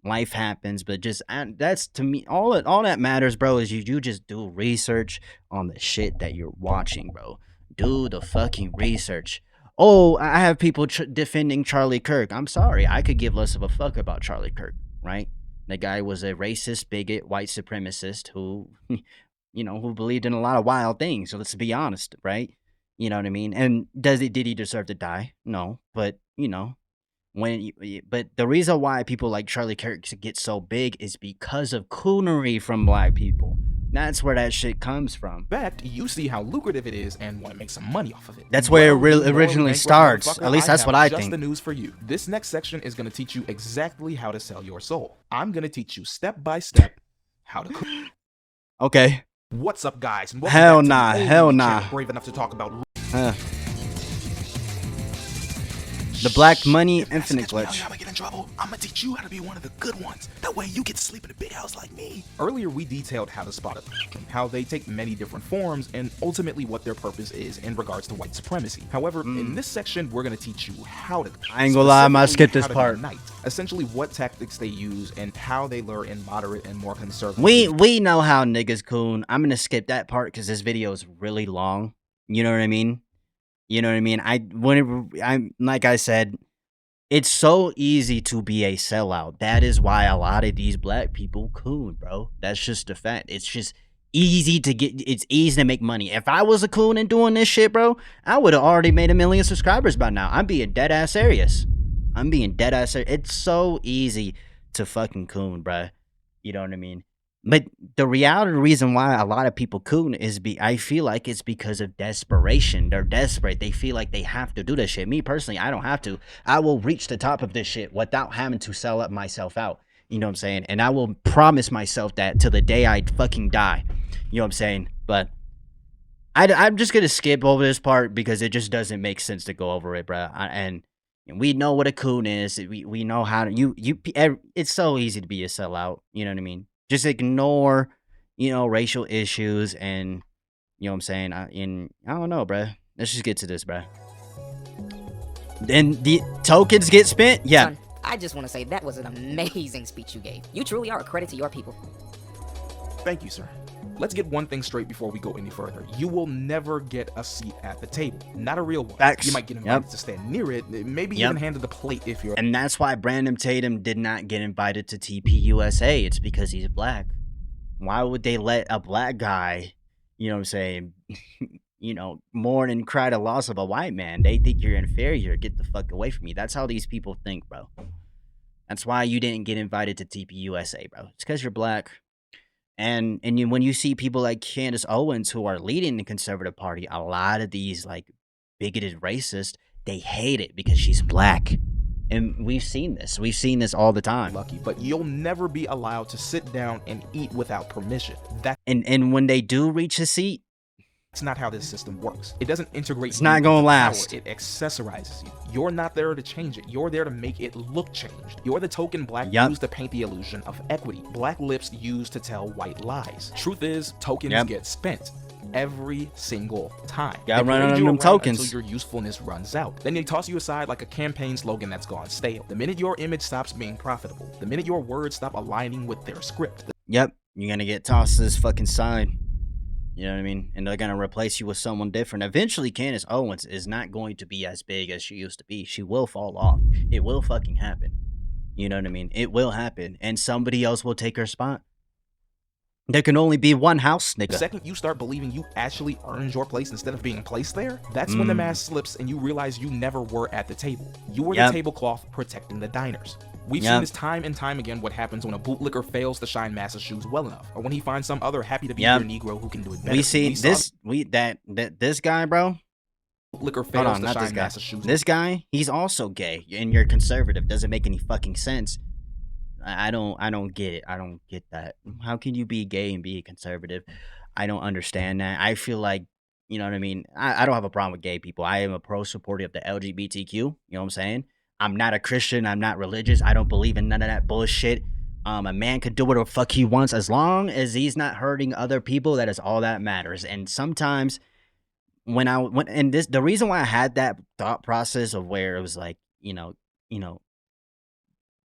life happens, but just, that's, to me, all that matters, bro, is you just do research on the shit that you're watching, bro. Do the fucking research. Oh, I have people defending Charlie Kirk. I'm sorry, I could give less of a fuck about Charlie Kirk, right? The guy was a racist, bigot, white supremacist who, you know, who believed in a lot of wild things. So let's be honest, right? You know what I mean? And did he deserve to die? No, but you know, but the reason why people like Charlie Kirk get so big is because of coonery from black people. That's where that shit comes from. In fact, you see how lucrative it is and want to make some money off of it. That's where it originally starts. At least that's what I think. Just the news for you. This next section is going to teach you exactly how to sell your soul. I'm going to teach you step by step how to cook. Okay. What's up, guys? And hell nah. Brave enough to talk about. The Black Money Infinite Glitch. How I get in trouble? I'm gonna teach you how to be one of the good ones. That way you get to sleep in a big house like me. Earlier we detailed how to spot it, how they take many different forms, and ultimately what their purpose is in regards to white supremacy. However, in this section we're gonna teach you how to. I ain't gonna lie, I might skip this part. Essentially, what tactics they use and how they lure in moderate and more conservative. We know how niggas coon. I'm gonna skip that part because this video is really long. You know what I mean? You know what I mean? I'm like I said, it's so easy to be a sellout. That is why a lot of these black people coon, bro. That's just a fact. It's just easy to get. It's easy to make money. If I was a coon and doing this shit, bro, I would have already made 1 million subscribers by now. I'm being dead ass serious. It's so easy to fucking coon, bro. You know what I mean? But the reason why a lot of people coon is I feel like it's because of desperation. They're desperate. They feel like they have to do this shit. Me personally, I don't have to. I will reach the top of this shit without having to sell up myself out. You know what I'm saying? And I will promise myself that till the day I fucking die. You know what I'm saying? But I'm just going to skip over this part because it just doesn't make sense to go over it, bro. And we know what a coon is. We know how to... It's so easy to be a sellout. You know what I mean? Just ignore, you know, racial issues and, you know what I'm saying? I don't know, bruh. Let's just get to this, bruh. Then the tokens get spent? Yeah. Son, I just want to say that was an amazing speech you gave. You truly are a credit to your people. Thank you, sir. Let's get one thing straight before we go any further. You will never get a seat at the table. Not a real one. Facts. You might get invited to stand near it, maybe even handed the plate if you're... And that's why Brandon Tatum did not get invited to TPUSA. It's because he's black. Why would they let a black guy, you know what I'm saying, you know, mourn and cry the loss of a white man? They think you're inferior. Get the fuck away from me. That's how these people think, bro. That's why you didn't get invited to TPUSA, bro. It's because you're black. And when you see people like Candace Owens who are leading the conservative party, a lot of these like bigoted racists, they hate it because she's black. And we've seen this. We've seen this all the time. Lucky, but you'll never be allowed to sit down and eat without permission. And when they do reach a seat, It's not how this system works. It doesn't integrate. It's not gonna last. It accessorizes you. You're not there to change it. You're there to make it look changed. You're the token black used to paint the illusion of equity. Black lips used to tell white lies. Truth is, tokens get spent every single time. Gotta run on them tokens until your usefulness runs out. Then they toss you aside like a campaign slogan that's gone stale. The minute your image stops being profitable, the minute your words stop aligning with their script. Yep, you're gonna get tossed to this fucking side. You know what I mean? And they're gonna replace you with someone different. Eventually, Candace Owens is not going to be as big as she used to be. She will fall off. It will fucking happen. You know what I mean? It will happen, and somebody else will take her spot. There can only be one house, nigga. The second you start believing you actually earned your place instead of being placed there, that's when the mask slips and you realize you never were at the table. You were the tablecloth protecting the diners. We've seen this time and time again what happens when a bootlicker fails to shine Mass's shoes well enough, or when he finds some other happy-to-be-here Negro who can do it better. We see this guy, bro. Bootlicker fails to shine Mass's shoes. This guy, he's also gay, and you're conservative. Doesn't make any fucking sense. I don't get it. I don't get that. How can you be gay and be a conservative? I don't understand that. I feel like, you know what I mean? I don't have a problem with gay people. I am a pro supporter of the LGBTQ. You know what I'm saying? I'm not a Christian. I'm not religious. I don't believe in none of that bullshit. A man could do whatever the fuck he wants as long as he's not hurting other people. That is all that matters. And sometimes the reason why I had that thought process of where it was like, you know,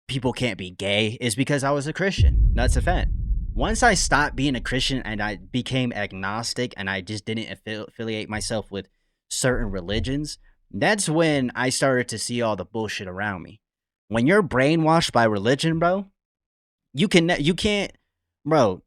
people can't be gay is because I was a Christian. That's a fact. Once I stopped being a Christian and I became agnostic and I just didn't affiliate myself with certain religions, that's when I started to see all the bullshit around me. When you're brainwashed by religion, bro, you can't, bro,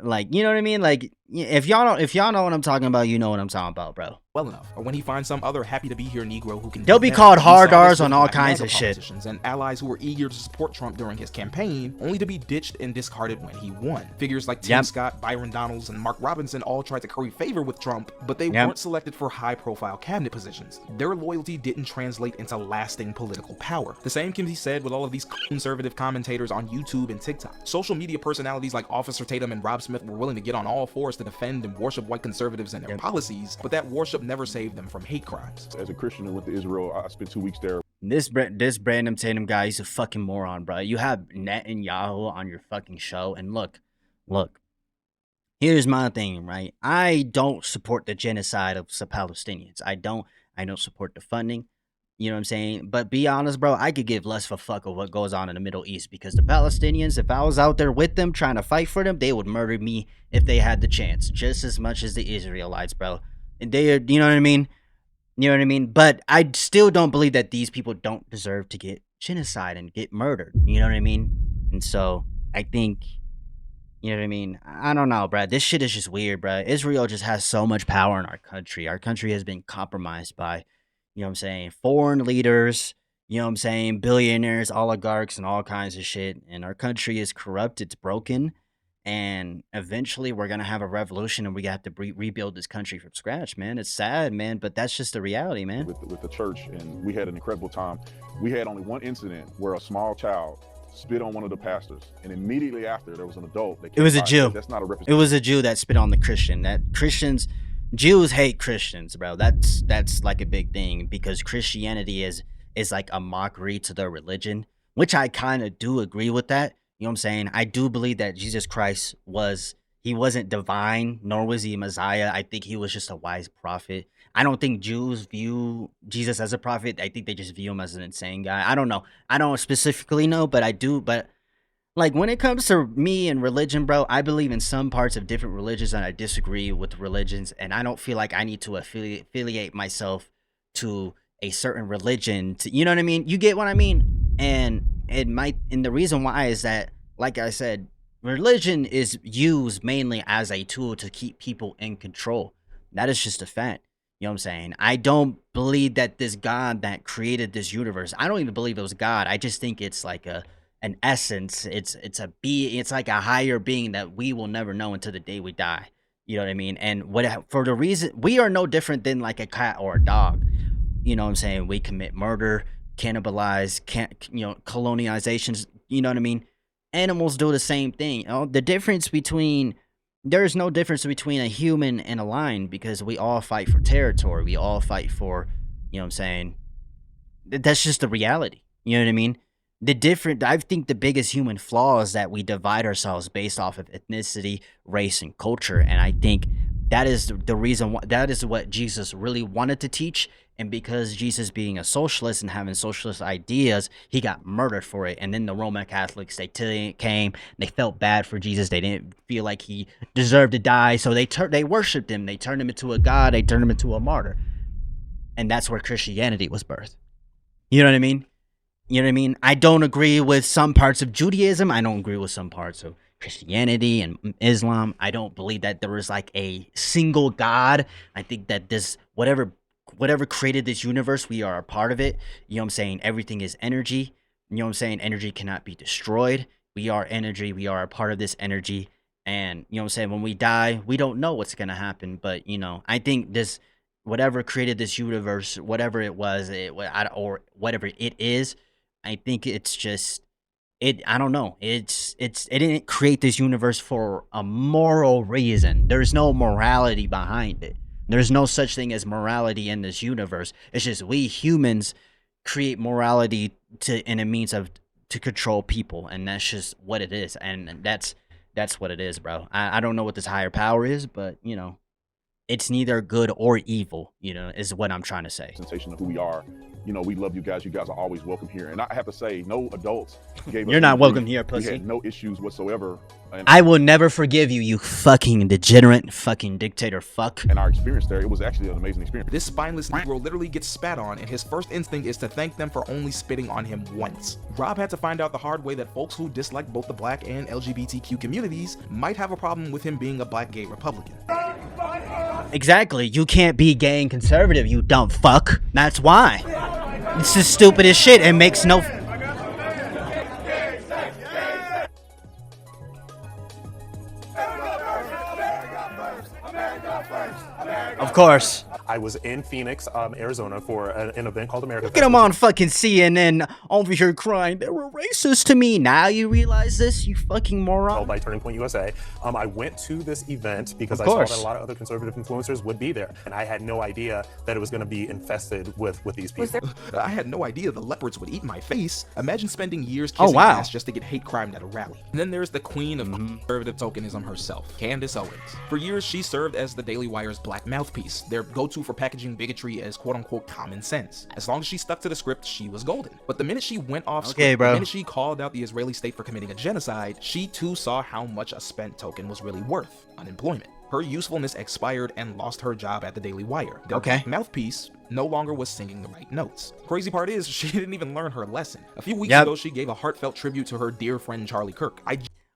like, you know what I mean? Like, if y'all know what I'm talking about, you know what I'm talking about, bro. Well enough, or when he finds some other happy-to-be-here Negro who can... They'll be called hard R's on all kinds of shit. And allies who were eager to support Trump during his campaign, only to be ditched and discarded when he won. Figures like Tim Scott, Byron Donalds, and Mark Robinson all tried to curry favor with Trump, but they weren't selected for high-profile cabinet positions. Their loyalty didn't translate into lasting political power. The same can be said with all of these conservative commentators on YouTube and TikTok. Social media personalities like Officer Tatum and Rob Smith were willing to get on all fours to defend and worship white conservatives and their policies, but that worship never saved them from hate crimes. As a Christian who went to Israel, I spent 2 weeks there. This Brandon Tatum guy, he's a fucking moron, bro. You have Netanyahu on your fucking show, and look, here's my thing, right? I don't support the genocide of the Palestinians. I don't support the funding. You know what I'm saying? But be honest, bro, I could give less of a fuck of what goes on in the Middle East, because the Palestinians, if I was out there with them trying to fight for them, they would murder me if they had the chance, just as much as the Israelites, bro. And they are, you know what I mean? You know what I mean? But I still don't believe that these people don't deserve to get genocide and get murdered. You know what I mean? And so I think, you know what I mean? I don't know, bro. This shit is just weird, bro. Israel just has so much power in our country. Our country has been compromised by, you know what I'm saying, foreign leaders, you know what I'm saying, billionaires, oligarchs, and all kinds of shit. And our country is corrupt. It's broken. And eventually we're going to have a revolution and we have to rebuild this country from scratch, man. It's sad, man, but that's just the reality, man. With the church, and we had an incredible time. We had only one incident where a small child spit on one of the pastors, and immediately after there was an adult that came. It was a Jew. That's not a representation. It was a Jew that spit on the Christian. Jews hate Christians, bro. That's like a big thing, because Christianity is like a mockery to their religion, which I kind of do agree with that. You know what I'm saying? I do believe that Jesus Christ wasn't divine, nor was he a Messiah. I think he was just a wise prophet. I don't think Jews view Jesus as a prophet. I think they just view him as an insane guy. I don't know. I don't specifically know, but I do. But like, when it comes to me and religion, bro, I believe in some parts of different religions and I disagree with religions. And I don't feel like I need to affiliate myself to a certain religion to, you know what I mean? You get what I mean? And the reason why is that, like I said, religion is used mainly as a tool to keep people in control. That is just a fact. You know what I'm saying? I don't believe that this God that created this universe, I don't even believe it was God. I just think it's like an essence. It's a being. It's like a higher being that we will never know until the day we die. You know what I mean? And for the reason, we are no different than like a cat or a dog. You know what I'm saying? We commit murder, cannibalize, colonizations, you know what I mean? Animals do the same thing. The difference between there is no difference between a human and a lion because we all fight for territory. We all fight for, you know what I'm saying? That's just the reality. You know what I mean? I think the biggest human flaw is that we divide ourselves based off of ethnicity, race, and culture. And I think that is the reason why, that is what Jesus really wanted to teach. And because Jesus being a socialist and having socialist ideas, he got murdered for it. And then the Roman Catholics, they came, they felt bad for Jesus. They didn't feel like he deserved to die. So they worshiped him. They turned him into a god. They turned him into a martyr. And that's where Christianity was birthed. You know what I mean? You know what I mean? I don't agree with some parts of Judaism. I don't agree with some parts of Christianity and Islam. I don't believe that there is like a single God. I think that this, whatever created this universe, we are a part of it. You know what I'm saying? Everything is energy. You know what I'm saying? Energy cannot be destroyed. We are energy. We are a part of this energy. And you know what I'm saying? When we die, we don't know what's going to happen. But, you know, I think this, whatever created this universe, whatever it was, or whatever it is, I think it's just, I don't know. It didn't create this universe for a moral reason. There's no morality behind it. There's no such thing as morality in this universe. It's just we humans create morality in a means to control people, and that's just what it is. And that's what it is, bro. I don't know what this higher power is, but you know, it's neither good or evil, you know, is what I'm trying to say. Sensation of who we are. You know, we love you guys. You guys are always welcome here. And I have to say, no adults gave us. You're not welcome here, pussy. We had no issues whatsoever. And I will never forgive you, you fucking degenerate, fucking dictator fuck. And our experience there, it was actually an amazing experience. This spineless Negro literally gets spat on, and his first instinct is to thank them for only spitting on him once. Rob had to find out the hard way that folks who dislike both the black and LGBTQ communities might have a problem with him being a black gay Republican. Exactly. You can't be gay and conservative, you dumb fuck. That's why. It's the stupidest shit. It makes no... Of course. I was in Phoenix, Arizona for an event called America. Look at him on fucking CNN over here crying. They were racist to me. Now you realize this, you fucking moron. By Turning Point USA. I went to this event because I saw that a lot of other conservative influencers would be there. And I had no idea that it was going to be infested with these people. I had no idea the leopards would eat my face. Imagine spending years kissing ass just to get hate crimed at a rally. And then there's the queen of conservative tokenism herself, Candace Owens. For years, she served as the Daily Wire's black mouthpiece, their go-to for packaging bigotry as quote-unquote common sense. As long as she stuck to the script, she was golden. But the minute she went off script, the minute she called out the Israeli state for committing a genocide, she too saw how much a spent token was really worth: unemployment. Her usefulness expired and lost her job at the Daily Wire. Their mouthpiece no longer was singing the right notes. Crazy part is, she didn't even learn her lesson. A few weeks ago, she gave a heartfelt tribute to her dear friend Charlie Kirk.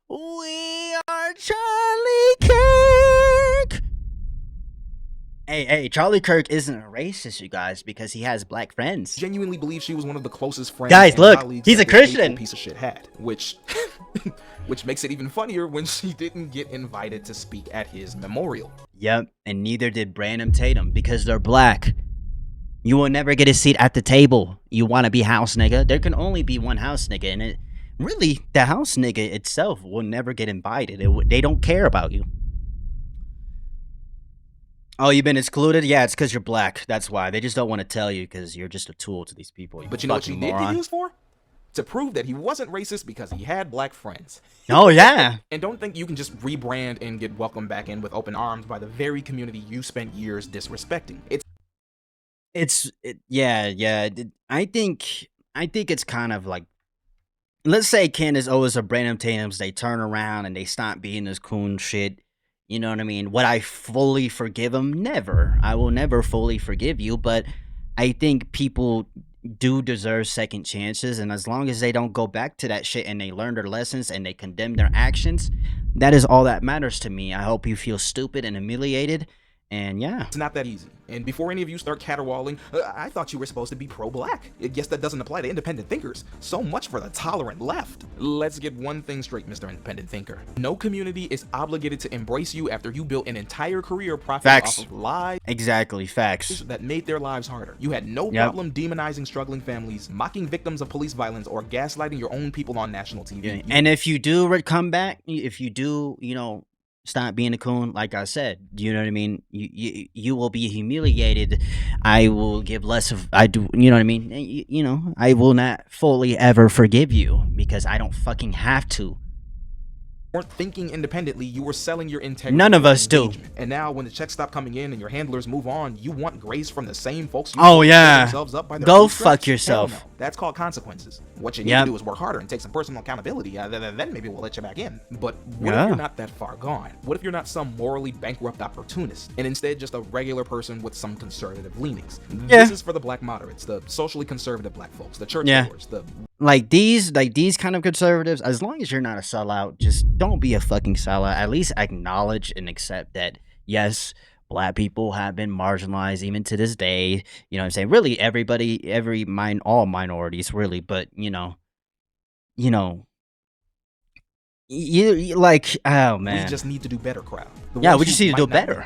We are Charlie Kirk! Hey, Charlie Kirk isn't a racist, you guys, because he has black friends. Genuinely believe she was one of the closest friends. Guys, look, he's a Christian. Piece of shit had, which makes it even funnier when she didn't get invited to speak at his memorial. Yep, and neither did Brandon Tatum because they're black. You will never get a seat at the table. You want to be house nigga? There can only be one house nigga, and really, the house nigga itself will never get invited. They don't care about you. Oh, you've been excluded? Yeah, it's because you're black. That's why. They just don't want to tell you because you're just a tool to these people. But you know what she did get used for? To prove that he wasn't racist because he had black friends. Oh, yeah. And don't think you can just rebrand and get welcomed back in with open arms by the very community you spent years disrespecting. Yeah. I think it's kind of like, let's say Candace Owens or Brandon Tatum's, they turn around and they stop being this coon shit. You know what I mean? Would I fully forgive him? Never. I will never fully forgive you, but I think people do deserve second chances, and as long as they don't go back to that shit and they learn their lessons and they condemn their actions, that is all that matters to me. I hope you feel stupid and humiliated, and yeah. It's not that easy. And before any of you start caterwauling, I thought you were supposed to be pro-black. I guess that doesn't apply to independent thinkers. So much for the tolerant left. Let's get one thing straight, Mr. Independent Thinker. No community is obligated to embrace you after you built an entire career profiting off of lies. Exactly, facts. That made their lives harder. You had no problem demonizing struggling families, mocking victims of police violence, or gaslighting your own people on national TV. And if you do come back, if you do, you know, Stop being a coon. Like I said, you know what I mean? You will be humiliated. I will give less of, I do, you know what I mean? You know, I will not fully ever forgive you because I don't fucking have to. Weren't thinking independently, you were selling your integrity. None of us do. And now when the checks stop coming in and your handlers move on, you want grace from the same folks oh yeah, themselves up by their go fuck yourself. No. That's called consequences. What you need to do is work harder and take some personal accountability. Then maybe we'll let you back in. But what if you're not that far gone? What if you're not some morally bankrupt opportunist and instead just a regular person with some conservative leanings? This is for the black moderates, the socially conservative black folks, the churchgoers, the like these kind of conservatives. As long as you're not a sellout, just don't be a fucking sellout. At least acknowledge and accept that yes, black people have been marginalized even to this day. You know what I'm saying? Really, everybody, all minorities, really. But you know, you like, oh man, we just need to do better, crowd. Yeah, we just need to do better.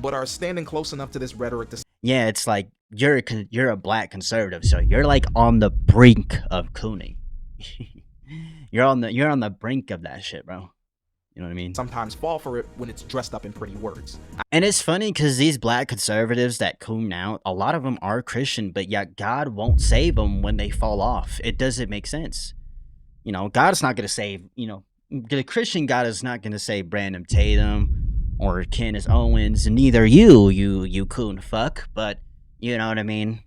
But are standing close enough to this rhetoric to. Yeah, it's like you're a black conservative, so you're like on the brink of cooning. you're on the brink of that shit, bro. You know what I mean? Sometimes fall for it when it's dressed up in pretty words. And it's funny because these black conservatives that coon out, a lot of them are Christian, but yet God won't save them when they fall off. It doesn't make sense. You know, God's not going to save, you know, the Christian God is not going to save Brandon Tatum or Candace Owens, neither you coon fuck, but you know what I mean?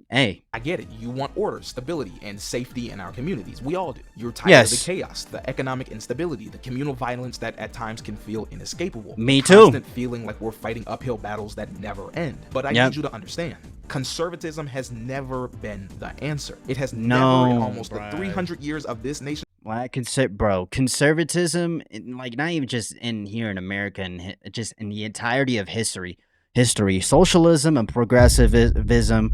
Hey, I get it. You want order, stability, and safety in our communities. We all do. You're tired of the chaos, the economic instability, the communal violence that at times can feel inescapable. Me too. Constant feeling like we're fighting uphill battles that never end. But I need you to understand, conservatism has never been the answer. It has never in almost the 300 years of this nation. Conservatism, like not even just in here in America, and just in the entirety of history, socialism and progressivism,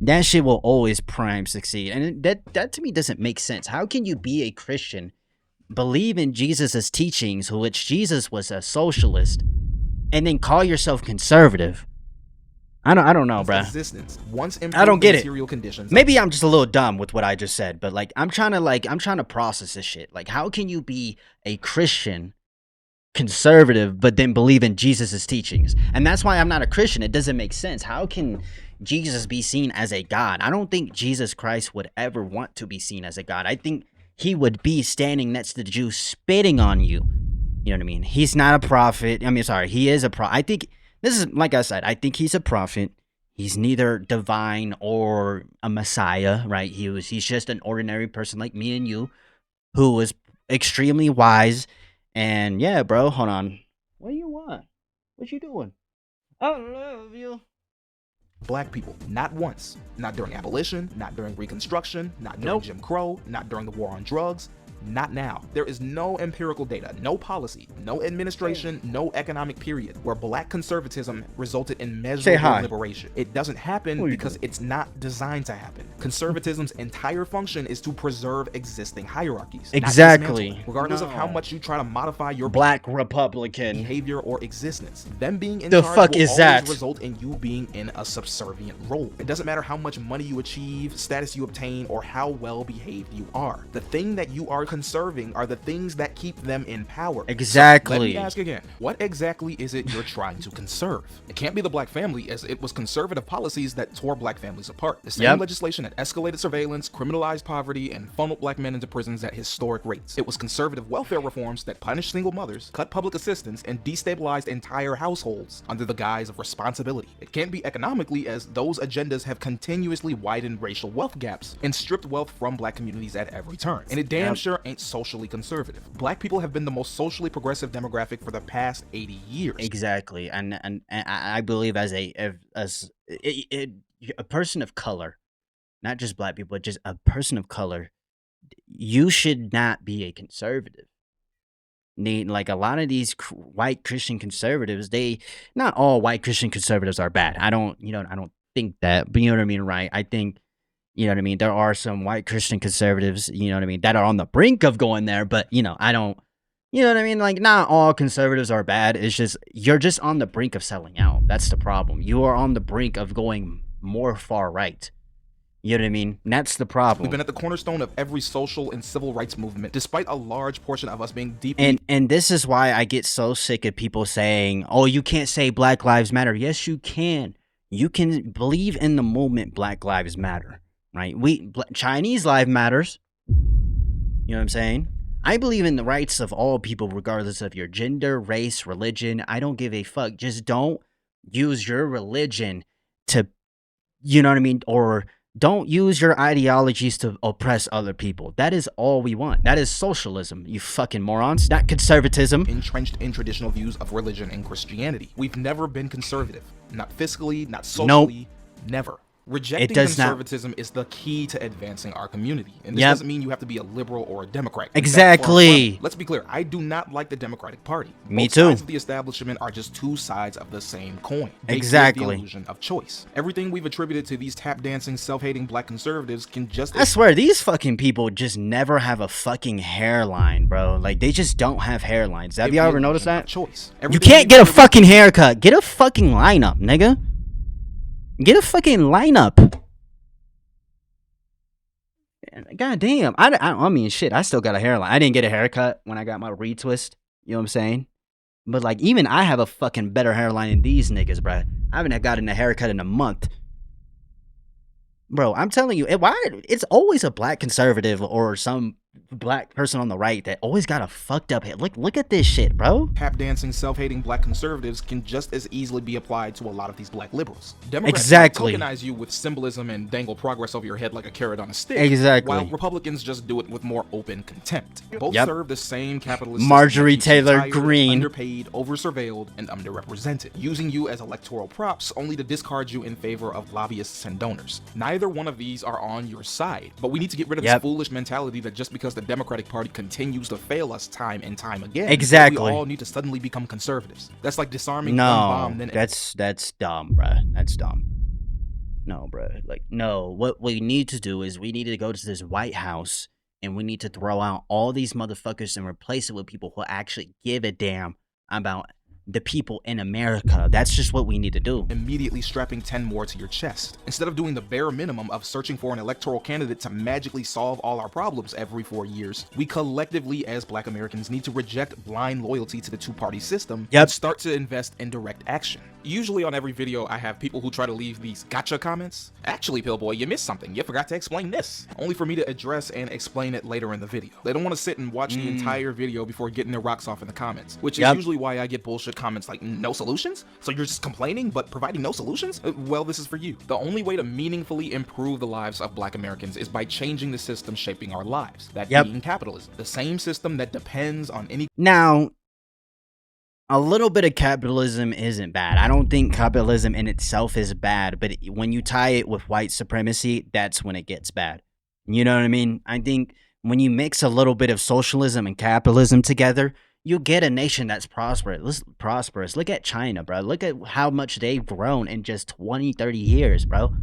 that shit will always prime succeed. And that to me doesn't make sense. How can you be a Christian, believe in Jesus' teachings, which Jesus was a socialist, and then call yourself conservative? I don't know, bruh. I don't get it. Maybe I'm just a little dumb with what I just said, but like I'm trying to process this shit. Like, how can you be a Christian conservative but then believe in Jesus' teachings? And that's why I'm not a Christian. It doesn't make sense. How can Jesus be seen as a God? I don't think Jesus Christ would ever want to be seen as a God. I think he would be standing next to the Jews spitting on you. You know what I mean? He's not a prophet. I mean, sorry, he is a prophet. I think this is, like I said, I think he's a prophet. He's neither divine or a messiah, right? He's just an ordinary person like me and you who was extremely wise. And yeah, bro, hold on. What do you want? What you doing? I love you. Black people, not once, not during abolition, not during Reconstruction, not during Jim Crow, not during the war on drugs, not now. There is no empirical data, no policy, no administration, no economic period where black conservatism resulted in measurable liberation. It doesn't happen because it's not designed to happen. Conservatism's entire function is to preserve existing hierarchies. Exactly. Regardless of how much you try to modify your black Republican behavior or existence. Them being in the charge fuck will is always that? result in you being in a subservient role. It doesn't matter how much money you achieve, status you obtain, or how well behaved you are. The thing that you are conserving are the things that keep them in power. Exactly. So let me ask again, what exactly is it you're trying to conserve? It can't be the black family, as it was conservative policies that tore black families apart. The same legislation that escalated surveillance, criminalized poverty, and funneled black men into prisons at historic rates. It was conservative welfare reforms that punished single mothers, cut public assistance, and destabilized entire households under the guise of responsibility. It can't be economically, as those agendas have continuously widened racial wealth gaps and stripped wealth from black communities at every turn. And it damn sure ain't socially conservative. Black people have been the most socially progressive demographic for the past 80 years. Exactly. And I believe as a person of color, not just black people, but just a person of color, you should not be a conservative. Like a lot of these white Christian conservatives, not all white Christian conservatives are bad. I don't think that, but you know what I mean, right? I think, you know what I mean, there are some white Christian conservatives, you know what I mean, that are on the brink of going there, but I don't, you know what I mean? Like, not all conservatives are bad. It's just, you're just on the brink of selling out. That's the problem. You are on the brink of going more far right. You know what I mean? That's the problem. We've been at the cornerstone of every social and civil rights movement, despite a large portion of us being deeply... And this is why I get so sick of people saying, oh, you can't say Black Lives Matter. Yes, you can. You can believe in the movement Black Lives Matter, right? Chinese life matters. You know what I'm saying? I believe in the rights of all people, regardless of your gender, race, religion. I don't give a fuck. Just don't use your religion to, you know what I mean? Or... don't use your ideologies to oppress other people. That is all we want. That is socialism, you fucking morons, not conservatism. Entrenched in traditional views of religion and Christianity. We've never been conservative. Not fiscally, not socially, never. Rejecting conservatism is the key to advancing our community. And this doesn't mean you have to be a liberal or a Democrat. Exactly. Let's be clear. I do not like the Democratic Party. Me Both too. sides of the establishment are just two sides of the same coin. They exactly. create the illusion of choice. Everything we've attributed to these tap-dancing, self-hating black conservatives can just... I swear, these fucking people just never have a fucking hairline, bro. Like, they just don't have hairlines. Have you ever noticed that? Choice. You can't get a fucking haircut. Get a fucking lineup, nigga. Get a fucking lineup. God damn. I mean, shit, I still got a hairline. I didn't get a haircut when I got my retwist. You know what I'm saying? But, like, even I have a fucking better hairline than these niggas, bro. I haven't gotten a haircut in a month. Bro, I'm telling you, it's always a black conservative or some black person on the right that always got a fucked up head. Look at this shit, bro. Tap dancing, self-hating black conservatives can just as easily be applied to a lot of these black liberals. Democrats tokenize you with symbolism and dangle progress over your head like a carrot on a stick. Exactly. While Republicans just do it with more open contempt. Both serve the same capitalist Marjorie system, Taylor tired, Greene. underpaid, over-surveilled, and underrepresented, using you as electoral props only to discard you in favor of lobbyists and donors. Neither one of these are on your side, but we need to get rid of this foolish mentality that just because the Democratic Party continues to fail us time and time again, we all need to suddenly become conservatives. That's like disarming one bomb. Then that's dumb, bruh. That's dumb. No, bruh. Like, no. What we need to do is we need to go to this White House and we need to throw out all these motherfuckers and replace it with people who actually give a damn about the people in America. That's just what we need to do. Immediately strapping 10 more to your chest. Instead of doing the bare minimum of searching for an electoral candidate to magically solve all our problems every 4 years, we collectively as black Americans need to reject blind loyalty to the two-party system and start to invest in direct action. Usually on every video, I have people who try to leave these gotcha comments. Actually, Pillboy, you missed something. You forgot to explain this. Only for me to address and explain it later in the video. They don't want to sit and watch the entire video before getting their rocks off in the comments, which is usually why I get bullshit comments like, no solutions? So you're just complaining but providing no solutions? Well, this is for you. The only way to meaningfully improve the lives of black Americans is by changing the system shaping our lives. That being capitalism. The same system that depends on any... Now, a little bit of capitalism isn't bad. I don't think capitalism in itself is bad, but when you tie it with white supremacy, that's when it gets bad. You know what I mean? I think when you mix a little bit of socialism and capitalism together, you get a nation that's prosperous. Look at China, bro. Look at how much they've grown in just 20, 30 years, bro.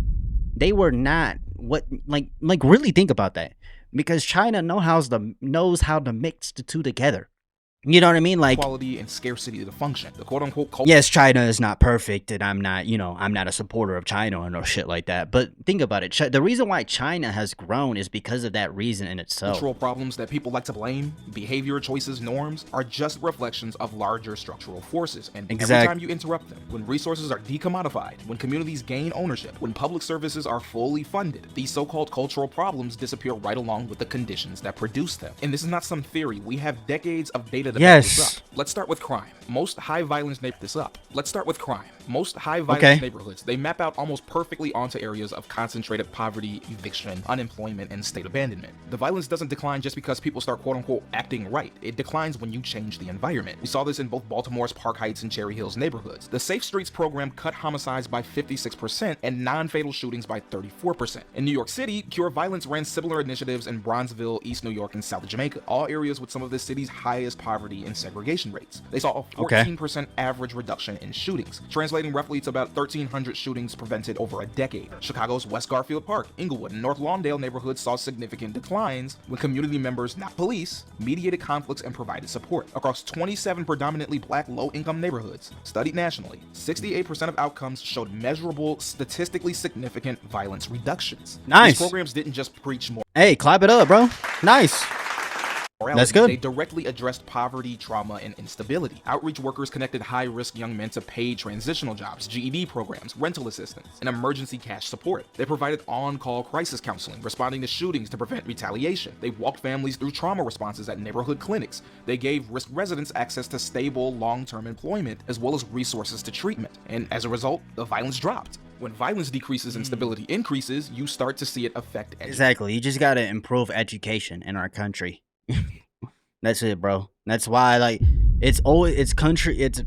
They were not like really think about that, because China knows how to mix the two together. You know what I mean? Like quality and scarcity to function. The quote-unquote culture. Yes, China is not perfect, and I'm not a supporter of China or no shit like that. But think about it. The reason why China has grown is because of that reason in itself. Cultural problems that people like to blame, behavior choices, norms, are just reflections of larger structural forces. And every time you interrupt them, when resources are decommodified, when communities gain ownership, when public services are fully funded, these so-called cultural problems disappear right along with the conditions that produce them. And this is not some theory. We have decades of data to back this up. Let's start with crime. Most high violence neighborhoods, they map out almost perfectly onto areas of concentrated poverty, eviction, unemployment, and state abandonment. The violence doesn't decline just because people start quote-unquote acting right. It declines when you change the environment. We saw this in both Baltimore's Park Heights and Cherry Hills neighborhoods. The Safe Streets program cut homicides by 56% and non-fatal shootings by 34%. In New York City, Cure Violence ran similar initiatives in Bronzeville, East New York, and South Jamaica, all areas with some of the city's highest poverty poverty and segregation rates. They saw a 14% average reduction in shootings, translating roughly to about 1,300 shootings prevented over a decade. Chicago's West Garfield Park, Inglewood, and North Lawndale neighborhoods saw significant declines when community members, not police, mediated conflicts and provided support. Across 27 predominantly black low-income neighborhoods studied nationally, 68% of outcomes showed measurable, statistically significant violence reductions. Nice. These programs didn't just preach more. Hey, clap it up, bro. Nice. That's good. They directly addressed poverty, trauma, and instability. Outreach workers connected high-risk young men to paid transitional jobs, GED programs, rental assistance, and emergency cash support. They provided on-call crisis counseling, responding to shootings to prevent retaliation. They walked families through trauma responses at neighborhood clinics. They gave risk residents access to stable, long-term employment, as well as resources to treatment. And as a result, the violence dropped. When violence decreases and stability increases, you start to see it affect education. Exactly. You just gotta improve education in our country. That's it, bro. That's why, like, it's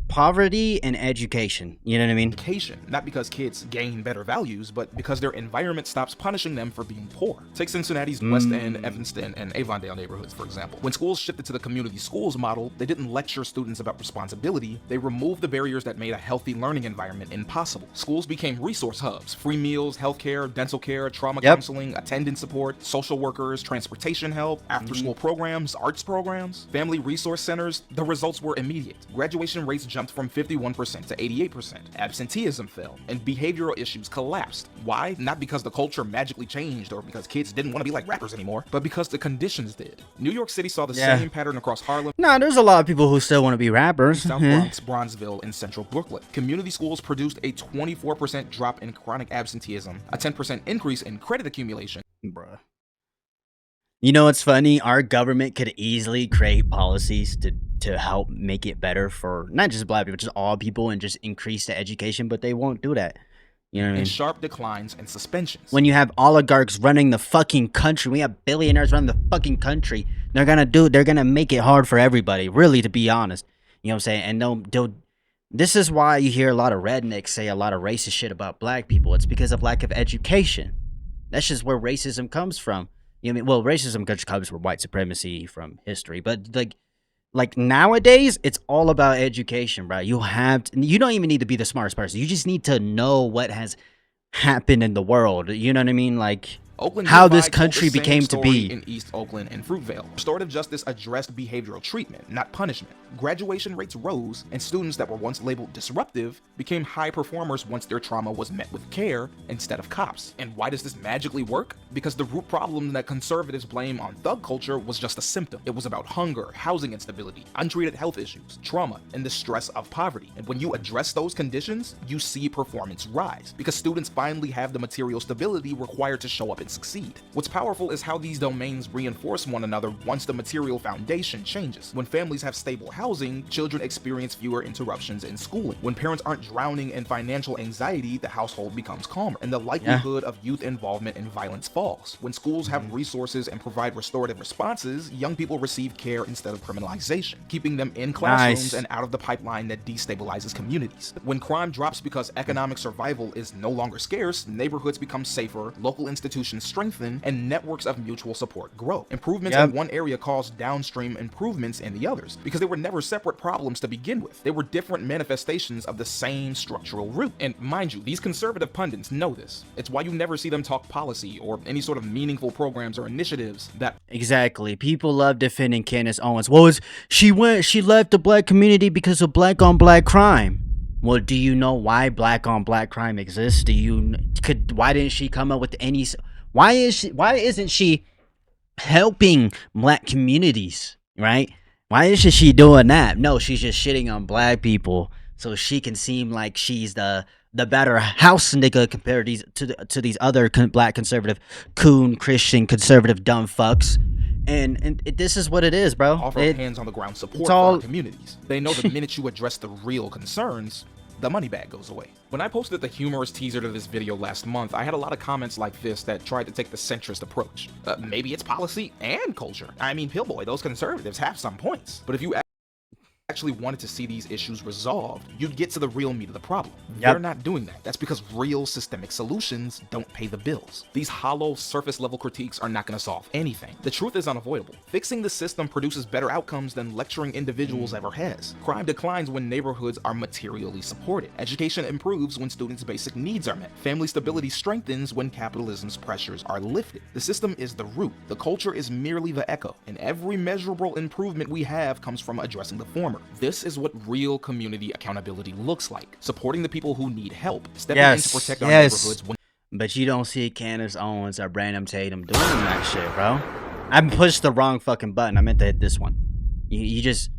poverty and education. You know what I mean? Education, not because kids gain better values, but because their environment stops punishing them for being poor. Take Cincinnati's West End, Evanston, and Avondale neighborhoods, for example. When schools shifted to the community schools model, they didn't lecture students about responsibility. They removed the barriers that made a healthy learning environment impossible. Schools became resource hubs: free meals, healthcare, dental care, trauma counseling, attendance support, social workers, transportation help, after-school programs, arts programs, family resource centers. The results were immediate. Graduation rates jumped from 51% to 88%. Absenteeism fell, and behavioral issues collapsed. Why? Not because the culture magically changed or because kids didn't want to be like rappers anymore, but because the conditions did. New York City saw the same pattern across Harlem. Nah, there's a lot of people who still want to be rappers. South Bronx, Bronzeville, and Central Brooklyn. Community schools produced a 24% drop in chronic absenteeism, a 10% increase in credit accumulation. Bruh. You know what's funny? Our government could easily create policies to help make it better for not just black people, just all people, and just increase the education, but they won't do that. You know what I mean? And sharp declines and suspensions. When you have oligarchs running the fucking country, we have billionaires running the fucking country, they're gonna make it hard for everybody, really, to be honest. You know what I'm saying? And this is why you hear a lot of rednecks say a lot of racist shit about black people. It's because of lack of education. That's just where racism comes from. You know what I mean? Well, racism comes from white supremacy from history, but like nowadays, it's all about education, bro. You don't even need to be the smartest person. You just need to know what has happened in the world. You know what I mean? Like, Oakland how this country became to be. In East Oakland and Fruitvale, restorative justice addressed behavioral treatment, not punishment. Graduation rates rose, and students that were once labeled disruptive became high performers once their trauma was met with care instead of cops. And why does this magically work? Because the root problem that conservatives blame on thug culture was just a symptom. It was about hunger, housing instability, untreated health issues, trauma, and the stress of poverty. And when you address those conditions, you see performance rise, because students finally have the material stability required to show up and succeed. What's powerful is how these domains reinforce one another once the material foundation changes. When families have stable housing, children experience fewer interruptions in schooling. When parents aren't drowning in financial anxiety, the household becomes calmer, and the likelihood of youth involvement in violence falls. When schools have resources and provide restorative responses, young people receive care instead of criminalization, keeping them in classrooms and out of the pipeline that destabilizes communities. When crime drops because economic survival is no longer scarce, neighborhoods become safer, local institutions strengthen, and networks of mutual support grow. Improvements in one area cause downstream improvements in the others, because they were never separate problems to begin with. They were different manifestations of the same structural root. And mind you, these conservative pundits know this. It's why you never see them talk policy or any sort of meaningful programs or initiatives that— Exactly. People love defending Candace Owens. Well, she left the black community because of black on black crime. Well, do you know why black on black crime exists? Why didn't she come up with any— why isn't she helping black communities, right? Why isn't she doing that? No, she's just shitting on black people so she can seem like she's the better house nigga compared to these other black conservative coon Christian conservative dumb fucks. And this is what it is, bro. Offer hands on the ground support for our communities. They know the minute you address the real concerns, the money bag goes away. When I posted the humorous teaser to this video last month, I had a lot of comments like this that tried to take the centrist approach. Maybe it's policy and culture. I mean, Pillboy, those conservatives have some points. But if you actually wanted to see these issues resolved, you'd get to the real meat of the problem. Yep. They're not doing that. That's because real systemic solutions don't pay the bills. These hollow, surface-level critiques are not going to solve anything. The truth is unavoidable. Fixing the system produces better outcomes than lecturing individuals ever has. Crime declines when neighborhoods are materially supported. Education improves when students' basic needs are met. Family stability strengthens when capitalism's pressures are lifted. The system is the root. The culture is merely the echo, and every measurable improvement we have comes from addressing the former. This is what real community accountability looks like. Supporting the people who need help. Stepping in to protect our neighborhoods. But you don't see Candace Owens or Brandon Tatum doing that shit, bro. I pushed the wrong fucking button. I meant to hit this one. You just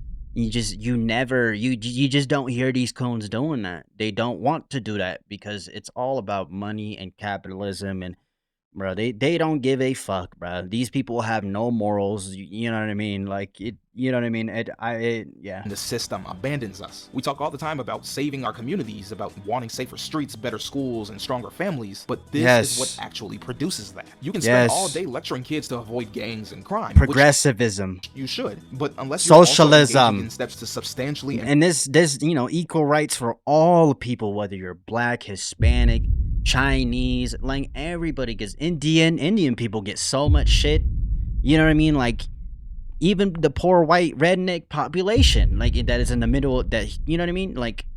don't hear these coons doing that. They don't want to do that because it's all about money and capitalism, and bro, they don't give a fuck, bro. These people have no morals. You know what I mean? Like it. You know what I mean? Yeah. The system abandons us. We talk all the time about saving our communities, about wanting safer streets, better schools, and stronger families, but this is what actually produces that. You can spend all day lecturing kids to avoid gangs and crime. Progressivism. You should, but unless you're socialism also engaging in steps to substantially and this equal rights for all people, whether you're black, Hispanic, Chinese, like everybody gets Indian people get so much shit. You know what I mean? Like even the poor white redneck population, like that is in the middle, that, you know what I mean? Like,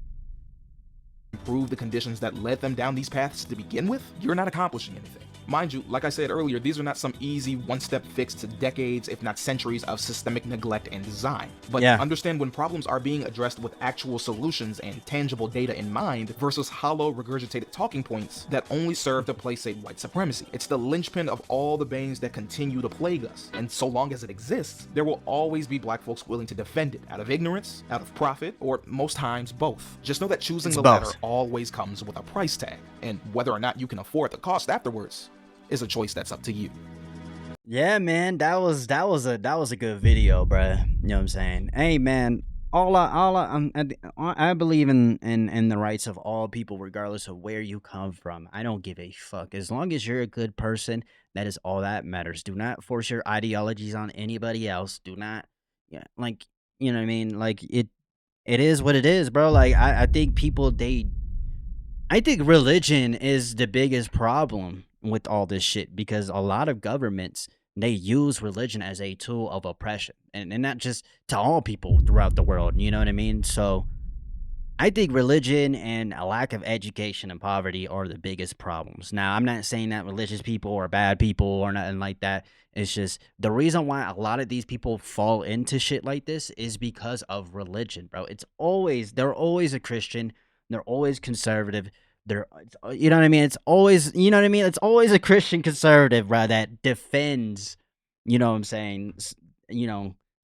improve the conditions that led them down these paths to begin with, you're not accomplishing anything. Mind you, like I said earlier, these are not some easy one-step fix to decades, if not centuries, of systemic neglect and design. But understand when problems are being addressed with actual solutions and tangible data in mind versus hollow, regurgitated talking points that only serve to placate white supremacy. It's the linchpin of all the bangs that continue to plague us. And so long as it exists, there will always be black folks willing to defend it, out of ignorance, out of profit, or most times both. Just know that choosing the latter always comes with a price tag, and whether or not you can afford the cost afterwards is a choice that's up to you. Yeah, man, that was a good video, bruh. You know what I'm saying? Hey, man, I believe in the rights of all people, regardless of where you come from. I don't give a fuck. As long as you're a good person, that is all that matters. Do not force your ideologies on anybody else. Do not, like, you know what I mean? Like, it is what it is, bro. Like, I think I think religion is the biggest problem with all this shit, because a lot of governments, they use religion as a tool of oppression, and not just to all people throughout the world, you know what I mean? So I think religion and a lack of education and poverty are the biggest problems. Now, I'm not saying that religious people are bad people or nothing like that. It's just the reason why a lot of these people fall into shit like this is because of religion, bro. They're always a Christian, they're always conservative. You know what I mean? It's always, you know what I mean? It's always a Christian conservative, bro, that defends, you know what I'm saying,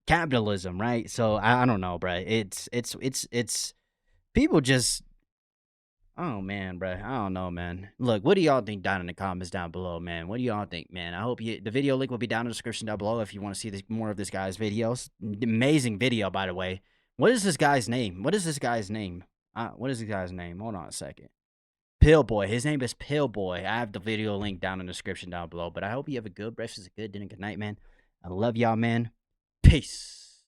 capitalism, right? So I don't know, bro. It's people just, oh man, bro. I don't know, man. Look, what do y'all think down in the comments down below, man? What do y'all think, man? I hope the video link will be down in the description down below if you want to see more of this guy's videos. Amazing video, by the way. What is this guy's name? What is this guy's name? Hold on a second. Pillboy. His name is Pillboy. I have the video link down in the description down below. But I hope you have a good breakfast, a good dinner, good night, man. I love y'all, man. Peace.